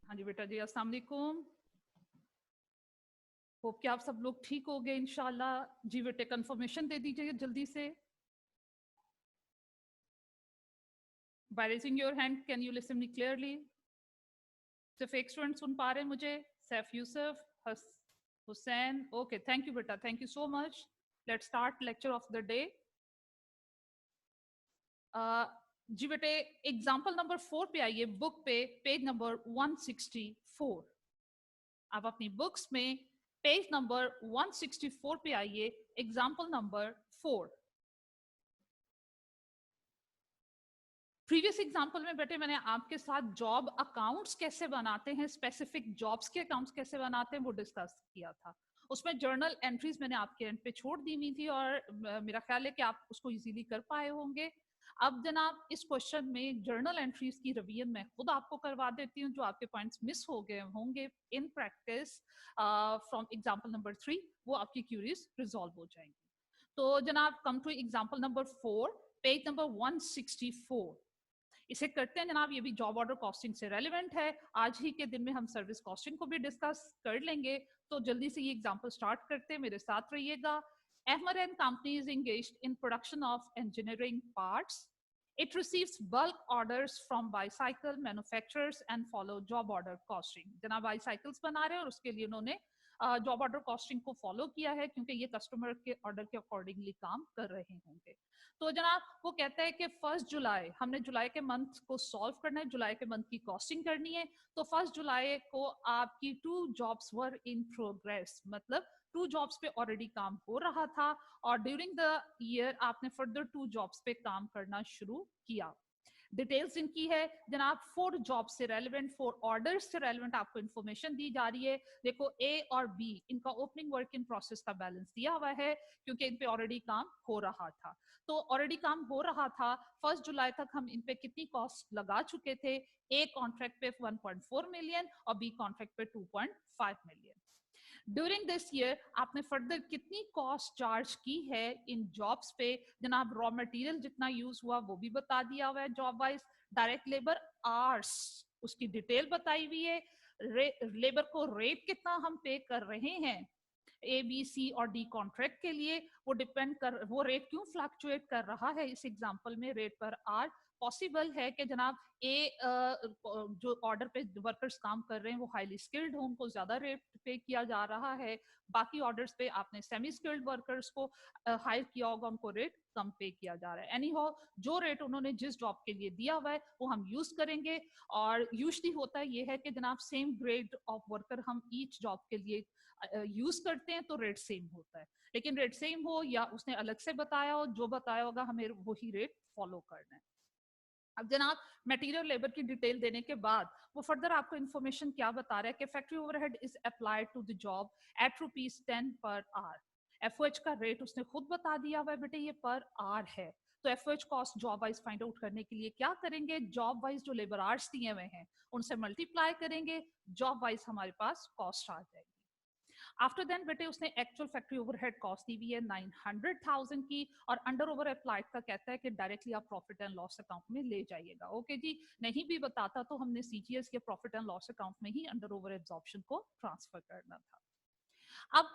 हाँ जी बेटा जी, अस्सलाम वालेकुम। होप कि आप सब लोग ठीक हो गए इंशाल्लाह। जी बेटे कंफर्मेशन दे दीजिए जल्दी से। By raising your hand, can you listen me clearly? सिर्फ एक स्टूडेंट सुन पा रहे हैं मुझे, Saif Yusuf, Hussain. Okay, thank you बेटा, thank you so much. Let's start lecture of the day. जी बेटे एग्जाम्पल नंबर 4 पे आइए, बुक पे पेज नंबर 164। आप अपनी बुक्स में पेज नंबर 164 पे आइए, एग्जाम्पल नंबर 4। प्रीवियस एग्जाम्पल में बेटे मैंने आपके साथ जॉब अकाउंट्स कैसे बनाते हैं, स्पेसिफिक जॉब्स के अकाउंट्स कैसे बनाते हैं वो डिस्कस किया था। उसमें जर्नल एंट्रीज मैंने आपके एंड पे छोड़ दी हुई थी और मेरा ख्याल है कि आप उसको इजीली कर पाए होंगे। अब जनाब इस क्वेश्चन में जर्नल एंट्रीज की रिवीजन मैं खुद आपको करवा देती हूँ, जो आपके पॉइंट्स मिस हो गए होंगे in practice from example number 3, वो आपकी क्यूरीज रिजॉल्व हो जाएंगी। तो जनाब come to example number 4, page number 164। इसे करते हैं जनाब, ये भी जॉब ऑर्डर कॉस्टिंग से रेलिवेंट है। आज ही के दिन में हम सर्विस कॉस्टिंग को भी डिस्कस कर लेंगे, तो जल्दी से ये एग्जांपल स्टार्ट करते हैं, मेरे साथ रहिएगा। Ahmer and Company is engaged in production of engineering parts. It receives bulk orders from bicycle manufacturers and follow job order costing. जनाब बाईसाइकिल्स बना रहे हैं और उसके लिए उन्होंने जॉब ऑर्डर कॉस्टिंग को फॉलो किया है, क्योंकि ये कस्टमर के ऑर्डर के अकॉर्डिंगली काम कर रहे होंगे। तो जनाब वो कहता है कि 1 जुलाई, हमने जुलाई के मंथ को सॉल्व करना है, जुलाई के मंथ की कॉस्टिंग करनी है। तो 1 जुलाई को आपकी 2 जॉब्स वर इन प्रोग्रेस, मतलब 2 जॉब्स पे ऑलरेडी काम हो रहा था और ड्यूरिंग द ईयर आपने फर्दर 2 जॉब्स पे काम करना शुरू किया। डिटेल्स इनकी है जनाब, 4 जॉब से रेलेवेंट, 4 ऑर्डर से रेलेवेंट आपको इन्फॉर्मेशन दी जा रही है। देखो ए और बी, इनका ओपनिंग वर्क इन प्रोसेस का बैलेंस दिया हुआ है, क्योंकि इन पे ऑलरेडी काम हो रहा था। तो ऑलरेडी काम हो रहा था, 1 जुलाई तक हम इन पे कितनी कॉस्ट लगा चुके थे? ए कॉन्ट्रैक्ट पे 1.4 मिलियन और बी कॉन्ट्रैक्ट पे 2.5 मिलियन। ड्यूरिंग दिस ईयर आपने फर्दर कितनी कॉस्ट चार्ज की है इन जॉब्स पे? जनाब रॉ मटेरियल जितना यूज हुआ वो भी बता दिया हुआ है job wise. Direct labour hours उसकी डिटेल बताई हुई है। लेबर को रेट कितना हम पे कर रहे हैं ए बी सी और डी कॉन्ट्रैक्ट के लिए, वो डिपेंड कर, वो रेट क्यों फ्लक्चुएट कर रहा है इस एग्जांपल में रेट पर आर। पॉसिबल है कि जनाब ए जो ऑर्डर पे वर्कर्स काम कर रहे हैं वो हाईली स्किल्ड हो, उनको ज्यादा रेट पे किया जा रहा है। बाकी ऑर्डर्स पे आपने सेमी स्किल्ड वर्कर्स को हायर किया होगा, उनको रेट कम पे किया जा रहा है। एनी हो, जो रेट उन्होंने जिस जॉब के लिए दिया हुआ है वो हम यूज करेंगे। और यूजली होता ये है कि जनाब सेम ग्रेड ऑफ वर्कर हम ईच जॉब के लिए यूज करते हैं तो रेट सेम होता है। लेकिन रेट सेम हो या उसने अलग से बताया हो, जो बताया होगा हमें वही रेट फॉलो करना है। अब जनाब मटेरियल लेबर की डिटेल देने के बाद वो फर्दर आपको इन्फॉर्मेशन क्या बता रहा है कि factory overhead is applied to the job at ₹10 per our. FOH का रेट उसने खुद बता दिया हुआ है बेटे, ये पर आवर है। तो FOH cost job wise find out करने के लिए क्या करेंगे? जॉब वाइज जो लेबर आवर्स दिए हुए हैं उनसे मल्टीप्लाई करेंगे, जॉब वाइज हमारे पास कॉस्ट आ जाएगी। आफ्टर देन बेटे उसने एक्चुअल फैक्ट्री ओवरहेड कॉस्ट दी हुई है 900,000 की, और अंडर ओवर अप्लाइड का कहता है कि डायरेक्टली आप प्रॉफिट एंड लॉस अकाउंट में ले जाइएगा। ओके जी, नहीं भी बताता तो हमने सीजीएस के प्रॉफिट एंड लॉस अकाउंट में ही अंडर ओवर एब्जॉर्प्शन को ट्रांसफर करना था। अब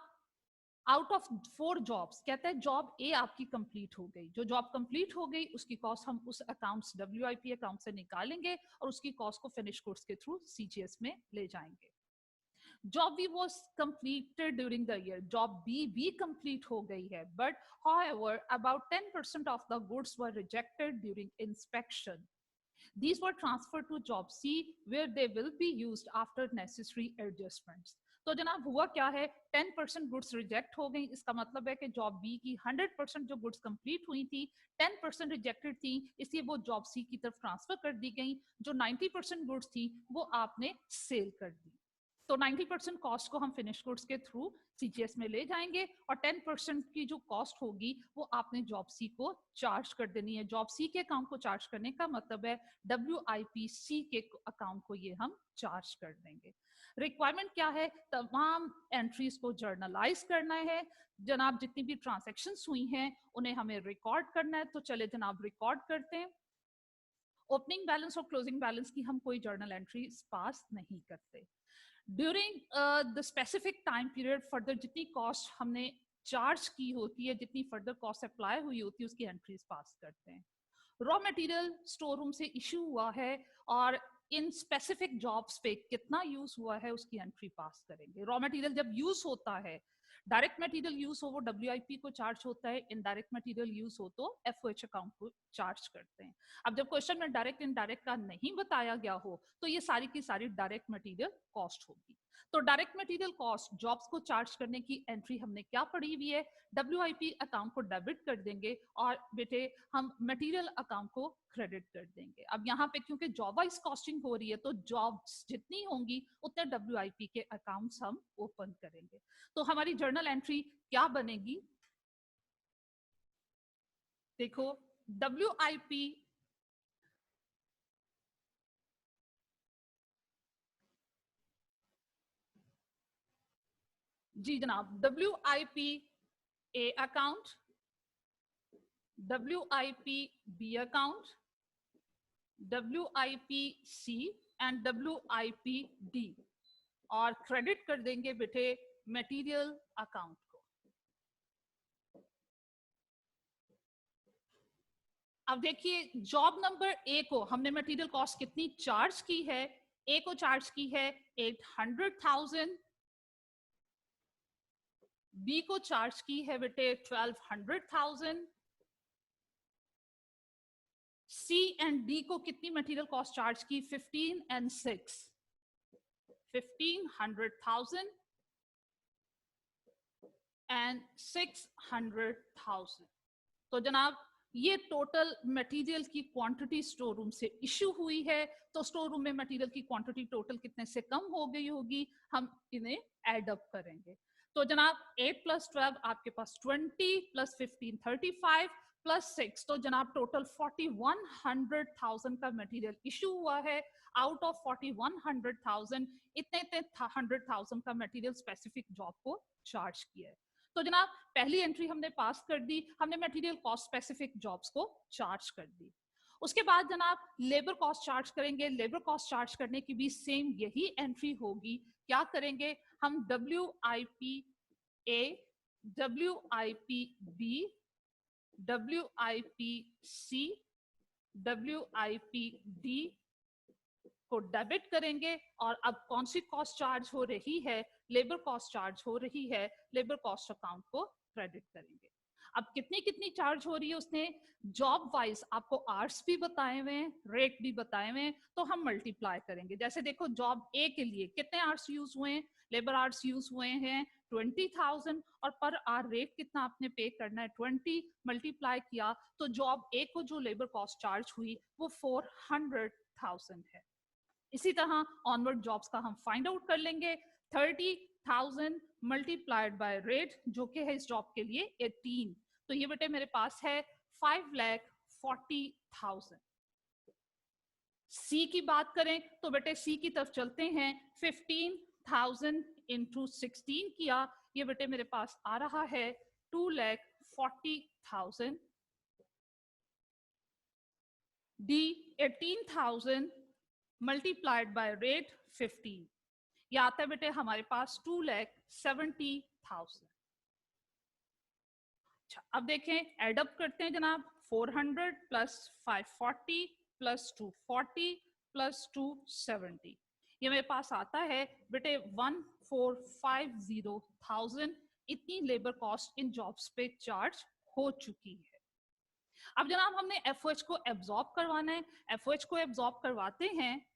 आउट ऑफ 4 जॉब्स कहते हैं जॉब ए आपकी कंप्लीट हो गई। जो जॉब कंप्लीट हो गई उसकी कॉस्ट हम उस अकाउंट्स डब्ल्यूआईपी अकाउंट से निकालेंगे और उसकी कॉस्ट को फिनिश गुड्स के थ्रू सीजीएस में ले जाएंगे। Job B was completed during the year. Job B भी complete हो गई है, but however about 10% of the goods were rejected during inspection. These were transferred to job C where they will be used after necessary adjustments. तो जनाब हुआ क्या है, 10% goods reject हो गई। इसका मतलब है कि जॉब बी की 100% जो गुड्स कंप्लीट हुई थी 10% रिजेक्टेड थी, इसलिए वो जॉब सी की तरफ ट्रांसफर कर दी गई। जो 90% गुड्स थी वो आपने सेल कर दी। तो 90% कॉस्ट को हम फिनिश गुड्स के थ्रू सीजीएस में ले जाएंगे और 10% की जो कॉस्ट होगी वो आपने जॉब सी को चार्ज कर देनी है। जॉब सी के अकाउंट को चार्ज करने का मतलब है डब्ल्यूआईपीसी के अकाउंट को ये हम चार्ज कर देंगे। रिक्वायरमेंट क्या है? तमाम एंट्रीज को जर्नलाइज करना है। जनाब जितनी भी ट्रांजैक्शंस हुई हैं उन्हें हमें रिकॉर्ड करना है, तो चले जनाब रिकॉर्ड करते हैं। ओपनिंग बैलेंस और क्लोजिंग बैलेंस की हम कोई जर्नल एंट्री पास नहीं करते। During the specific time period further जितनी कॉस्ट हमने चार्ज की होती है, जितनी फर्दर कॉस्ट अप्लाई हुई होती है, उसकी एंट्रीज पास करते हैं। रॉ मटेरियल स्टोर रूम से इश्यू हुआ है और इन स्पेसिफिक जॉब्स पे कितना यूज हुआ है उसकी एंट्री पास करेंगे। रॉ मटेरियल जब यूज होता है, डायरेक्ट मटेरियल यूज हो वो WIP को चार्ज होता है, इनडायरेक्ट मटेरियल यूज हो तो FOH अकाउंट को चार्ज करते हैं। अब जब क्वेश्चन में डायरेक्ट इनडायरेक्ट का नहीं बताया गया हो तो ये सारी की सारी डायरेक्ट मटेरियल कॉस्ट होगी। तो डायरेक्ट मटेरियल कॉस्ट जॉब्स को चार्ज करने की एंट्री हमने क्या पढ़ी हुई है, WIP अकाउंट को डेबिट कर देंगे और बेटे हम मटेरियल अकाउंट को क्रेडिट कर देंगे। अब यहाँ पे क्योंकि जॉब वाइज कॉस्टिंग हो रही है तो जॉब्स जितनी होंगी उतने WIP के अकाउंट्स हम ओपन करेंगे। तो हमारी जर्नल एंट्री क्या बनेगी, देखो WIP जी जनाब, WIP A account, WIP B account, WIP C and WIP D और क्रेडिट कर देंगे बेटे मटेरियल अकाउंट को। अब देखिए जॉब नंबर A को हमने मटेरियल कॉस्ट कितनी चार्ज की है, A को चार्ज की है 800,000, B को चार्ज की है बेटे 1200,000, C एंड D को कितनी मटेरियल कॉस्ट चार्ज की 15 and 6 1500,000 एंड 600,000। तो जनाब ये टोटल मटेरियल की क्वांटिटी स्टोर रूम से इश्यू हुई है, तो स्टोर रूम में मटेरियल की क्वांटिटी टोटल कितने से कम हो गई होगी, हम इन्हें एड अप करेंगे। तो जनाब 8 + 12 आपके पास 20 + 15 35 + 6, तो जनाब टोटल 4100,000 का मटेरियल इश्यू हुआ है। आउट ऑफ 4100,000 इतने 100,000 का मटेरियल स्पेसिफिक जॉब को चार्ज किया है। तो जनाब पहली एंट्री हमने पास कर दी, हमने मटेरियल कॉस्ट स्पेसिफिक जॉब्स को चार्ज कर दी। उसके बाद जनाब लेबर कॉस्ट चार्ज करेंगे। लेबर कॉस्ट चार्ज करने की भी सेम यही एंट्री होगी। क्या करेंगे हम, WIP A, WIP B, WIP C, WIP D को डेबिट करेंगे और अब कौन सी कॉस्ट चार्ज हो रही है, लेबर कॉस्ट चार्ज हो रही है, लेबर कॉस्ट अकाउंट को क्रेडिट करेंगे। अब कितनी कितनी चार्ज हो रही है उसने जॉब वाइज आपको आवर्स भी बताए हुए हैं, रेट भी बताए हुए हैं, तो हम मल्टीप्लाई करेंगे। जैसे देखो जॉब ए के लिए कितने आवर्स यूज हुए हैं, लेबर आवर्स यूज हुए हैं 20,000 और पर आवर रेट कितना आपने पे करना है 20, मल्टीप्लाई किया तो जॉब ए को जो लेबर कॉस्ट चार्ज हुई वो 400,000 है। इसी तरह ऑनवर्ड जॉब्स का हम फाइंड आउट कर लेंगे। 30,000 मल्टीप्लाइड बाय रेट जो कि है इस जॉब के लिए 18, तो ये बेटे मेरे पास है 5,40,000। सी की बात करें तो बेटे सी की तरफ चलते हैं। 15,000 इंटू 16 किया, ये बेटे मेरे पास आ रहा है 2,40,000। डी 18,000 मल्टीप्लाइड बाय रेट 15, ये आता है बेटे हमारे पास 2,70,000। अच्छा अब देखें एडअप करते हैं जनाब, 400 + 540 + 240 + 270, ये मेरे पास आता है बेटे 1,450,000। इतनी लेबर कॉस्ट इन जॉब्स पे चार्ज हो चुकी है। अब जनाब हमने FOH को एब्जॉर्ब करवाना है। FOH को एब्जॉर्ब करवाते हैं।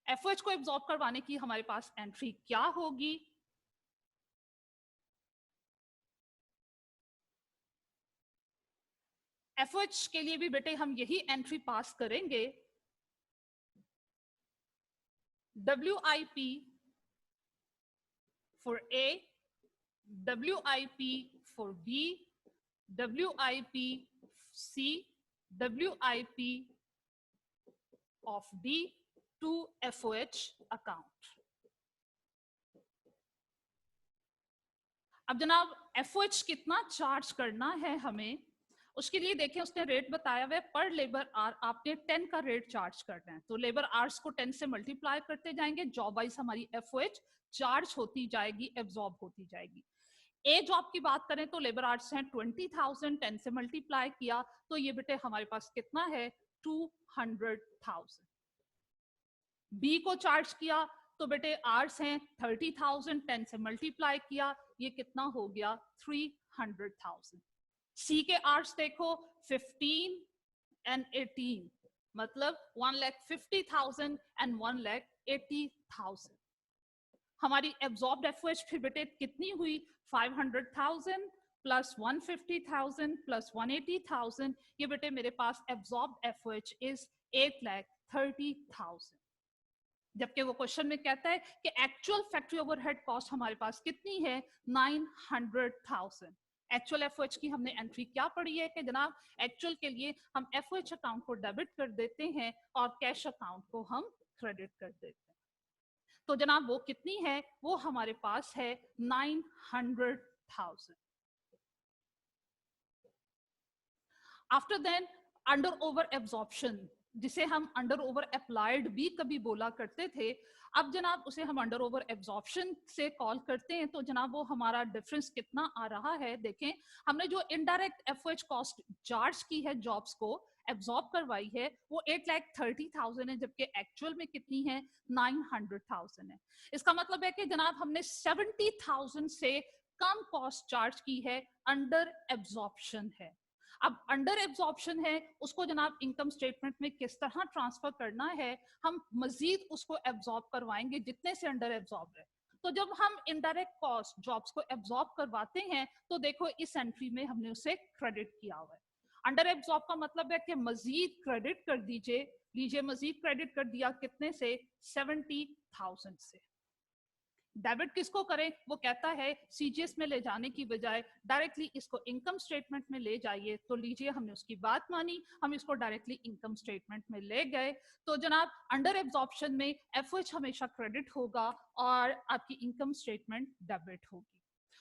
FOH को एब्जॉर्ब करवाने की हमारे पास एंट्री क्या होगी, FOH के लिए भी बेटे हम यही एंट्री पास करेंगे। WIP for A, WIP for B, WIP C, WIP of D to FOH account। अब जनाब FOH कितना चार्ज करना है हमें, उसके लिए देखें उसने रेट बताया हुआ है पर लेबर आर, आपने 10 का रेट चार्ज करना है तो लेबर आवर्स को 10 से मल्टीप्लाई करते जाएंगे, जॉब वाइज हमारी एफओएच चार्ज होती जाएगी, एब्जॉर्ब होती जाएगी। ए जॉब की बात करें तो लेबर आवर्स हैं 20,000, 10 से मल्टीप्लाई किया तो ये बेटे हमारे पास कितना है 200,000। बी को चार्ज किया तो बेटे आर्स हैं 30,000, 10 से मल्टीप्लाई किया ये कितना हो गया 300,000। सी के आर्स देखो 15 एंड 18 मतलब 1,50,000 एंड 1,80,000। हमारी एब्जॉर्ब्ड एफओएच फिर बेटे कितनी हुई 500,000 प्लस 150,000 प्लस 180,000, ये बेटे मेरे पास एब्जॉर्ब्ड एफओएच इज 8,30,000। जबकि वो क्वेश्चन में कहता है कि एक्चुअल फैक्ट्री ओवरहेड कॉस्ट हमारे पास कितनी है 900,000। एक्चुअल एफओएच की हमने एंट्री क्या पढ़ी है कि जनाब एक्चुअल के लिए हम एफओएच अकाउंट को डेबिट कर देते हैं और कैश अकाउंट को हम क्रेडिट कर देते हैं। तो जनाब वो कितनी है, वो हमारे पास है 900,000। After then under over absorption, जिसे हम अंडर ओवर अप्लाइड भी कभी बोला करते थे, अब जनाब उसे हम अंडर ओवर एब्जॉर्प्शन से कॉल करते हैं। तो जनाब वो हमारा डिफरेंस कितना आ रहा है, देखें हमने जो इनडायरेक्ट एफओएच कॉस्ट चार्ज की है जॉब्स को एब्जॉर्ब करवाई है वो 8,30,000 है, जबकि एक्चुअल में कितनी है 900,000 है। इसका मतलब है कि जनाब हमने 70,000 से कम कॉस्ट चार्ज की है, अंडर एब्जॉर्प्शन है। अब अंडर एब्जॉर्प्शन है उसको जनाब इनकम स्टेटमेंट में किस तरह ट्रांसफर करना है, हम मजीद उसको एब्जॉर्ब करवाएंगे जितने से अंडर एब्जॉर्ब है। तो जब हम इनडायरेक्ट कॉस्ट जॉब्स को एब्जॉर्ब करवाते हैं तो देखो इस एंट्री में हमने उसे क्रेडिट किया हुआ है। अंडर एब्जॉर्ब का मतलब है कि मजीद क्रेडिट कर दीजिए, लीजिए मजीद क्रेडिट कर दिया कितने से 70,000 से। डेबिट किसको करें, वो कहता है सीजीएस में ले जाने की बजाय डायरेक्टली इसको इनकम स्टेटमेंट में ले जाइए। तो लीजिए हमने उसकी बात मानी, हम इसको डायरेक्टली इनकम स्टेटमेंट में ले गए। तो जनाब अंडर एब्जॉर्प्शन में एफओएच हमेशा क्रेडिट होगा और आपकी इनकम स्टेटमेंट डेबिट होगी।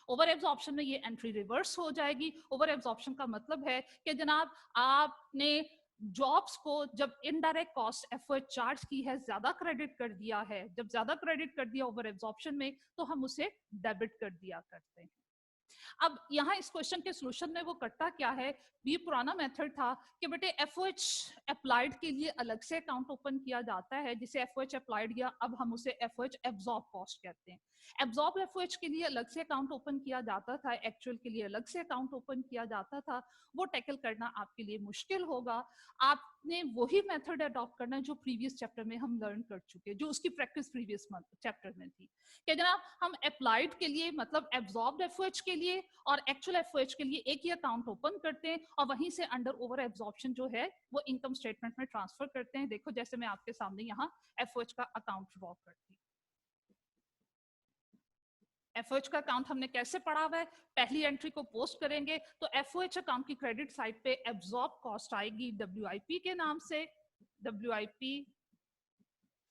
ओवर एब्जॉर्प्शन में ये एंट्री रिवर्स हो जाएगी। ओवर एब्जॉर्प्शन का मतलब है कि जनाब आपने जॉब्स को जब इनडायरेक्ट कॉस्ट एफओएच चार्ज की है ज्यादा क्रेडिट कर दिया है, जब ज्यादा क्रेडिट कर दिया ओवर एब्जॉर्प्शन में तो हम उसे डेबिट कर दिया करते हैं। अब यहाँ इस क्वेश्चन के सोल्यूशन में वो करता क्या है, ये पुराना मेथड था कि बेटे एफओएच अप्लाइड के लिए अलग से अकाउंट ओपन किया जाता है जिसे एफओएच अप्लाइड किया, अब हम उसे एफओएच एब्जॉर्ब कॉस्ट कहते हैं। एब्जॉर्ब एफओएच के लिए अलग से अकाउंट ओपन किया जाता था, एक्चुअल के लिए अलग से अकाउंट ओपन किया जाता था। वो टैकल करना आपके लिए मुश्किल होगा। आपने वही मेथड अडॉप्ट करना है जो प्रीवियस चैप्टर में हम लर्न कर चुके, जो उसकी प्रैक्टिस प्रीवियस चैप्टर में थी कि जनाब हम अप्लाइड के लिए मतलब एब्जॉर्ब्ड एफओएच के लिए और एक्चुअल एफओएच के लिए एक ही अकाउंट ओपन करते हैं और वहीं से अंडर ओवर एब्जॉर्प्शन जो है वो इनकम स्टेटमेंट में ट्रांसफर करते हैं। देखो जैसे मैं आपके सामने यहाँ एफओएच का अकाउंट ड्रॉ करती हूँ। एफओएच का अकाउंट हमने कैसे पढ़ा हुआ है, पहली एंट्री को पोस्ट करेंगे तो एफओएच अकाउंट की क्रेडिट साइड पे एब्जॉर्ब कॉस्ट आएगी डब्ल्यूआईपी के नाम से, WIP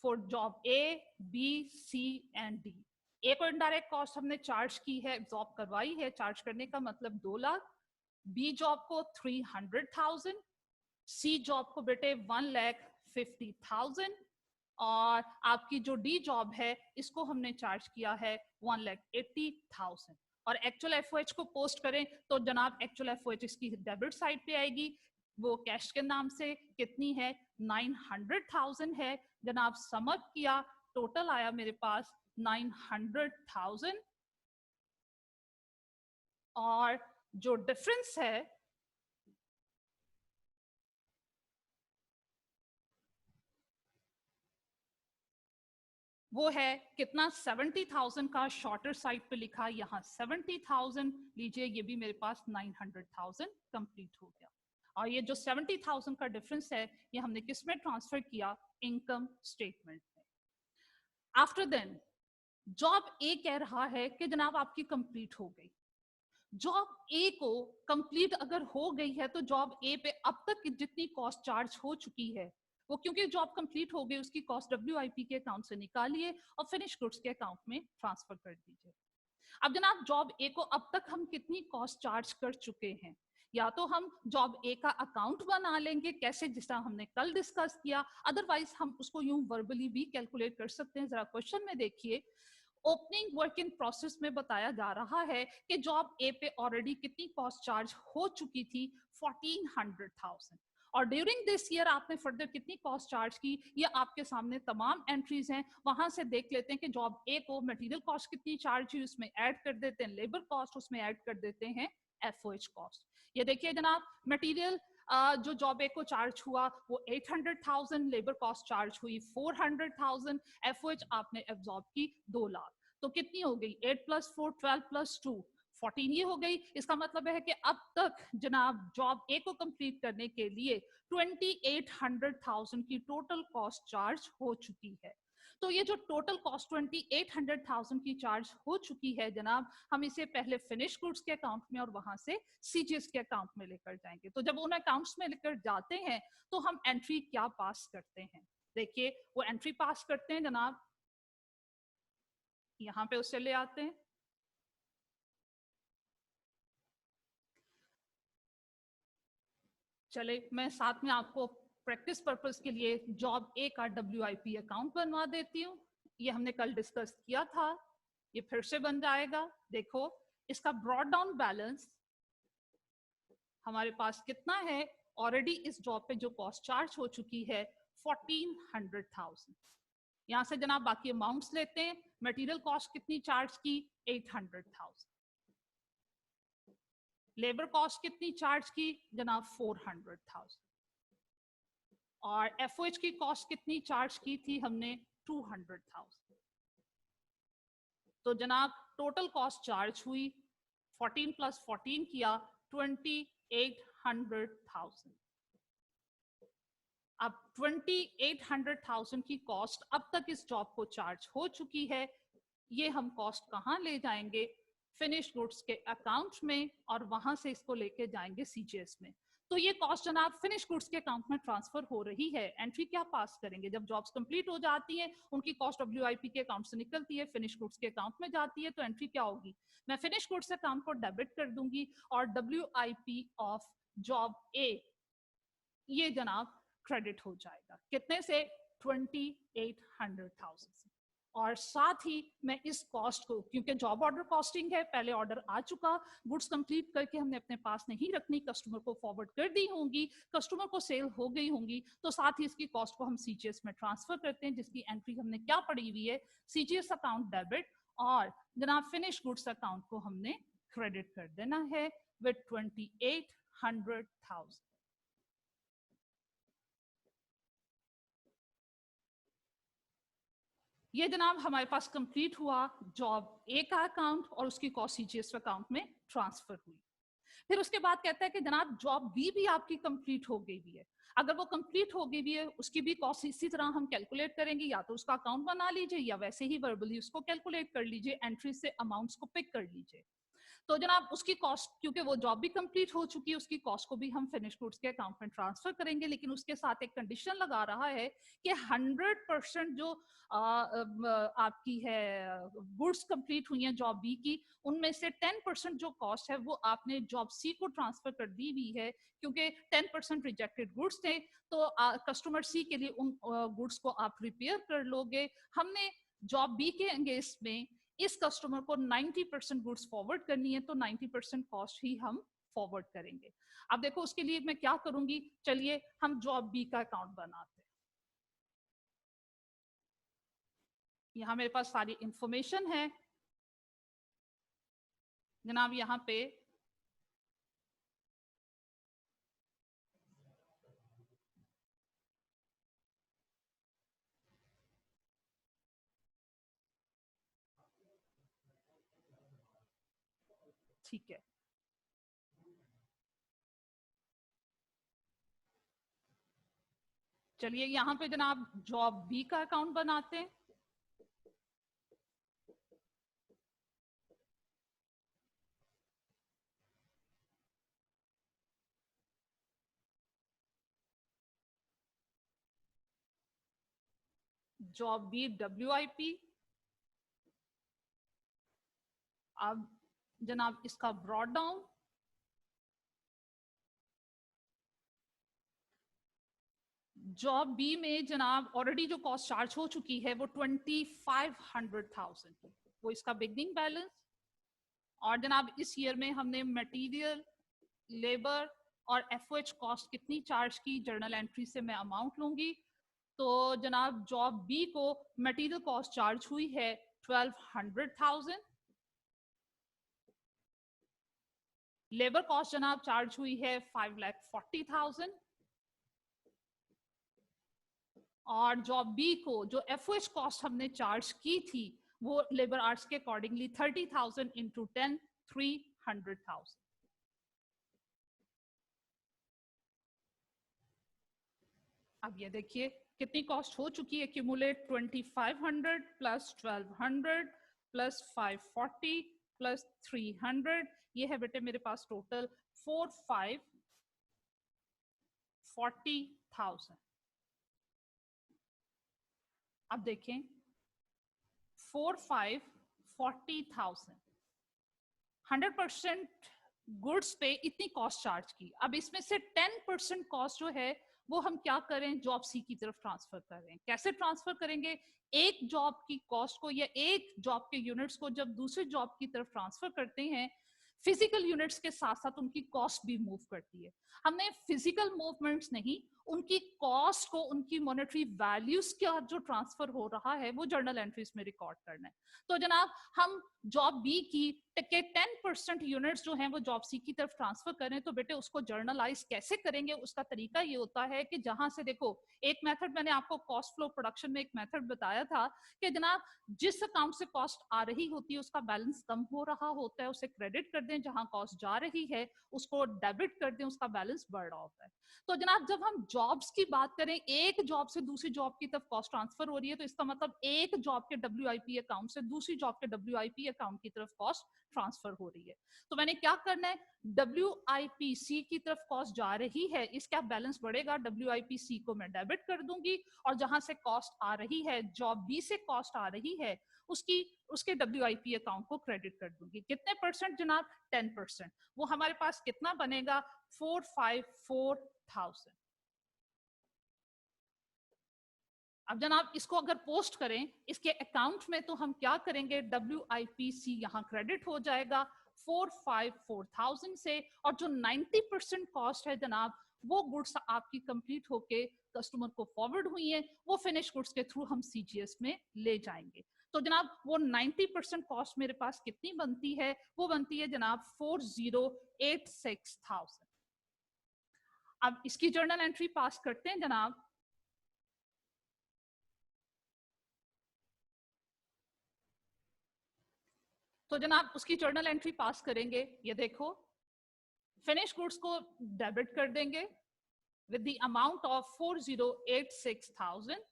for job A B C and D. A को इनडायरेक्ट कॉस्ट हमने चार्ज की है, एब्जॉर्ब करवाई है, चार्ज करने का मतलब 2 लाख, बी जॉब को 300,000, सी जॉब को बेटे 1,50,000 और आपकी जो डी जॉब है इसको हमने चार्ज किया है 1,80,000। और एक्चुअल एफओएच को पोस्ट करें तो जनाब एक्चुअल एफओएच इसकी डेबिट साइड पे आएगी, वो कैश के नाम से कितनी है 900,000 है। जनाब समअप किया टोटल आया मेरे पास 900,000 और जो डिफरेंस है वो है कितना 70,000 का शॉर्टर साइड पे लिखा, यहाँ 70,000 लीजिए, ये भी मेरे पास 900,000 कंप्लीट हो गया। और ये जो 70,000 का डिफरेंस है ये हमने किस में ट्रांसफर किया, इनकम स्टेटमेंट में। आफ्टर देन जॉब ए कह रहा है कि जनाब आपकी कंप्लीट हो गई। जॉब ए को कंप्लीट अगर हो गई है तो जॉब ए पे अब तक जितनी कॉस्ट चार्ज हो चुकी है वो, क्योंकि जॉब कंप्लीट हो गई, उसकी कॉस्ट डब्ल्यूआईपी के अकाउंट से निकालिए और फिनिश गुड्स के अकाउंट में ट्रांसफर कर दीजिए। अब जनाब जॉब ए को अब तक हम कितनी कॉस्ट चार्ज कर चुके हैं, या तो हम जॉब ए का अकाउंट बना लेंगे, कैसे, जिस तरह हमने कल डिस्कस किया, अदरवाइज हम उसको यूं वर्बली भी कैलकुलेट कर सकते हैं। जरा क्वेश्चन में देखिए, ओपनिंग वर्क इन प्रोसेस में बताया जा रहा है कि जॉब ए पे ऑलरेडी कितनी कॉस्ट चार्ज हो चुकी थी, 1400,000, और ड्यूरिंग दिस ईयर आपने फर्दर कितनी कॉस्ट चार्ज की, ये आपके सामने तमाम एंट्रीज हैं। वहां से देख लेते हैं कि जॉब ए को मटेरियल कॉस्ट कितनी चार्ज हुई, उसमें ऐड कर देते हैं लेबर कॉस्ट, उसमें ऐड कर देते हैं एफओएच कॉस्ट। ये देखिए जनाब, मटेरियल जो जॉब ए को चार्ज हुआ वो 800,000, लेबर कॉस्ट चार्ज हुई 400,000, एफओएच आपने एब्जॉर्ब की 2 लाख। तो कितनी हो गई, 8 + 4 12 + 2 14 ये हो गई। इसका मतलब है कि अब तक जनाब जॉब ए को कंप्लीट करने के लिए 2800,000 की टोटल कॉस्ट चार्ज हो चुकी है। तो ये जो टोटल कॉस्ट 2800,000 की चार्ज हो चुकी है जनाब, हम इसे पहले फिनिश गुड्स के अकाउंट में और वहां से सीजीएस के अकाउंट में लेकर जाएंगे। तो जब उन अकाउंट्स में लेकर जाते हैं तो हम एंट्री क्या पास करते हैं, देखिए वो एंट्री पास करते हैं जनाब, यहां पे उससे ले आते हैं। चले मैं साथ में आपको प्रैक्टिस पर्पस के लिए जॉब ए का WIP अकाउंट बनवा देती हूँ। ये हमने कल डिस्कस किया था, ये फिर से बन जाएगा। देखो इसका ब्रॉड डाउन बैलेंस हमारे पास कितना है, ऑलरेडी इस जॉब पे जो कॉस्ट चार्ज हो चुकी है 1400,000। यहां से जनाब बाकी अमाउंट्स लेते हैं। मटेरियल कॉस्ट कितनी चार्ज की, 800,000। लेबर कॉस्ट कितनी चार्ज की जनाब, 400,000। और एफओएच की कॉस्ट कितनी चार्ज की थी हमने, 200,000। तो जनाब टोटल कॉस्ट चार्ज हुई, 14 + 14 किया 2800,000। अब 2800,000 की कॉस्ट अब तक इस जॉब को चार्ज हो चुकी है। ये हम कॉस्ट कहाँ ले जाएंगे, फिनिश गुड्स के अकाउंट में, और वहां से इसको लेके जाएंगे सीजीएस में। तो ये कॉस्ट जनाब फिनिश गुड्स के अकाउंट में ट्रांसफर हो रही है। एंट्री क्या पास करेंगे, जब जॉब्स कंप्लीट हो जाती हैं उनकी कॉस्ट WIP के अकाउंट से निकलती है, फिनिश गुड्स के अकाउंट में जाती है। तो एंट्री क्या होगी, मैं फिनिश गुड्स अकाउंट को डेबिट कर दूंगी और WIP ऑफ जॉब ए ये जनाब क्रेडिट हो जाएगा, कितने से, 2800,000 से। और साथ ही मैं इस कॉस्ट को, क्योंकि जॉब ऑर्डर कॉस्टिंग है, पहले ऑर्डर आ चुका, गुड्स कंप्लीट करके हमने अपने पास नहीं रखनी, कस्टमर को फॉरवर्ड कर दी होंगी, कस्टमर को सेल हो गई होंगी, तो साथ ही इसकी कॉस्ट को हम सीजीएस में ट्रांसफर करते हैं, जिसकी एंट्री हमने क्या पड़ी हुई है, सीजीएस अकाउंट डेबिट, और जनाब फिनिश गुड्स अकाउंट को हमने क्रेडिट कर देना है विद 2800,000। ये जनाब हमारे पास कंप्लीट हुआ जॉब ए का अकाउंट और उसकी कॉस्ट सीजीएस अकाउंट में ट्रांसफर हुई। फिर उसके बाद कहता है कि जनाब जॉब बी भी आपकी कंप्लीट हो गई भी है। अगर वो कंप्लीट हो गई भी है, उसकी भी कॉस्ट इसी तरह हम कैलकुलेट करेंगे, या तो उसका अकाउंट बना लीजिए या वैसे ही वर्बली उसको कैलकुलेट कर लीजिए, एंट्री से अमाउंट्स को पिक कर लीजिए। तो जनाब उसकी कॉस्ट, क्योंकि वो जॉब भी कंप्लीट हो चुकी है, उसकी कॉस्ट को भी हम फिनिश गुड्स के अकाउंट में ट्रांसफर करेंगे, लेकिन उसके साथ एक कंडीशन लगा रहा है कि 100% जो आपकी है गुड्स कंप्लीट हुई हैं जॉब बी की, उनमें से 10% जो कॉस्ट है वो आपने जॉब सी को ट्रांसफर कर दी हुई है, क्योंकि 10% रिजेक्टेड गुड्स थे, तो कस्टमर सी के लिए उन गुड्स को आप रिपेयर कर लोगे। हमने जॉब बी के अगेंस्ट में इस कस्टमर को 90% गुड्स फॉरवर्ड करनी है, तो 90% कॉस्ट ही हम फॉरवर्ड करेंगे। अब देखो उसके लिए मैं क्या करूंगी, चलिए हम जॉब बी का अकाउंट बनाते हैं। यहाँ मेरे पास सारी इंफॉर्मेशन है जनाब, यहाँ पे ठीक है। चलिए यहाँ पे जनाब जॉब बी का अकाउंट बनाते हैं। जॉब बी WIP, अब जनाब इसका ब्रॉड डाउन, जॉब बी में जनाब ऑलरेडी जो कॉस्ट चार्ज हो चुकी है वो 2500,000, वो इसका बिगनिंग बैलेंस। और जनाब इस ईयर में हमने मटेरियल, लेबर और एफओएच कॉस्ट कितनी चार्ज की, जर्नल एंट्री से मैं अमाउंट लूंगी। तो जनाब जॉब बी को मटेरियल कॉस्ट चार्ज हुई है 1200,000, लेबर कॉस्ट जनाब चार्ज हुई है 5,40,000, और जॉब बी को जो एफओएच कॉस्ट हमने चार्ज की थी वो लेबर आवर्स के अकॉर्डिंगली 30,000 इंटू 10, 300,000। अब ये देखिए कितनी कॉस्ट हो चुकी है क्यूमुलेट, 2500 प्लस 1200 प्लस 540 प्लस 300, ये है बेटे मेरे पास टोटल 4,40,000। अब देखें 4,40,000, 100% गुड्स पे इतनी कॉस्ट चार्ज की। अब इसमें से 10% कॉस्ट जो है वो हम क्या करें, जॉब सी की तरफ ट्रांसफर करें। कैसे ट्रांसफर करेंगे, एक जॉब की कॉस्ट को या एक जॉब के यूनिट्स को जब दूसरे जॉब की तरफ ट्रांसफर करते हैं, फिजिकल यूनिट्स के साथ साथ उनकी कॉस्ट भी मूव करती है। हमने फिजिकल मूवमेंट्स नहीं, उनकी कॉस्ट को, उनकी मॉनेटरी वैल्यूज का जो ट्रांसफर हो रहा है वो जर्नल एंट्रीज में रिकॉर्ड करना है। तो जनाब हम जॉब बी की 10% यूनिट्स जो हैं वो जॉब सी की तरफ ट्रांसफर करें, तो बेटे उसको जर्नलाइज कैसे करेंगे, उसका तरीका ये होता है कि जहां से देखो, एक मेथड मैंने आपको कॉस्ट फ्लो प्रोडक्शन में एक मेथड बताया था कि जनाब जिस अकाउंट से कॉस्ट आ रही होती है उसका बैलेंस कम हो रहा होता है, उसे क्रेडिट कर दें, जहां कॉस्ट जा रही है उसको डेबिट कर दें, उसका बैलेंस बढ़ रहा होता है। तो जनाब जब हम जॉब्स की बात करें, एक जॉब से दूसरी जॉब की तरफ कॉस्ट ट्रांसफर हो रही है, तो इसका मतलब एक जॉब के WIP अकाउंट से दूसरी जॉब के WIP अकाउंट की तरफ कॉस्ट ट्रांसफर हो रही है। तो मैंने क्या करना है, WIPC की तरफ कॉस्ट जा रही है, इसका बैलेंस बढ़ेगा, WIPC को मैं डेबिट कर दूंगी, और जहां से कॉस्ट आ रही है, जॉब बी से कॉस्ट आ रही है, उसके WIP अकाउंट को क्रेडिट कर दूंगी। कितने परसेंट जनाब, 10%। वो हमारे पास कितना बनेगा, 454,000। अब जनाब इसको अगर पोस्ट करें इसके अकाउंट में, तो हम क्या करेंगे, WIPC यहाँ क्रेडिट हो जाएगा 454,000 से, और जो 90% कॉस्ट है जनाब, वो गुड्स आपकी कंप्लीट होके कस्टमर को फॉरवर्ड हुई है, वो फिनिश गुड्स के थ्रू हम CGS में ले जाएंगे। तो जनाब वो 90% कॉस्ट मेरे पास कितनी बनती है, वो बनती है जनाब 40,86,000। अब इसकी जर्नल एंट्री पास करते हैं जनाब। तो जनाब उसकी जर्नल एंट्री पास करेंगे, ये देखो फिनिश गुड्स को डेबिट कर देंगे विद द अमाउंट ऑफ 40,86,000,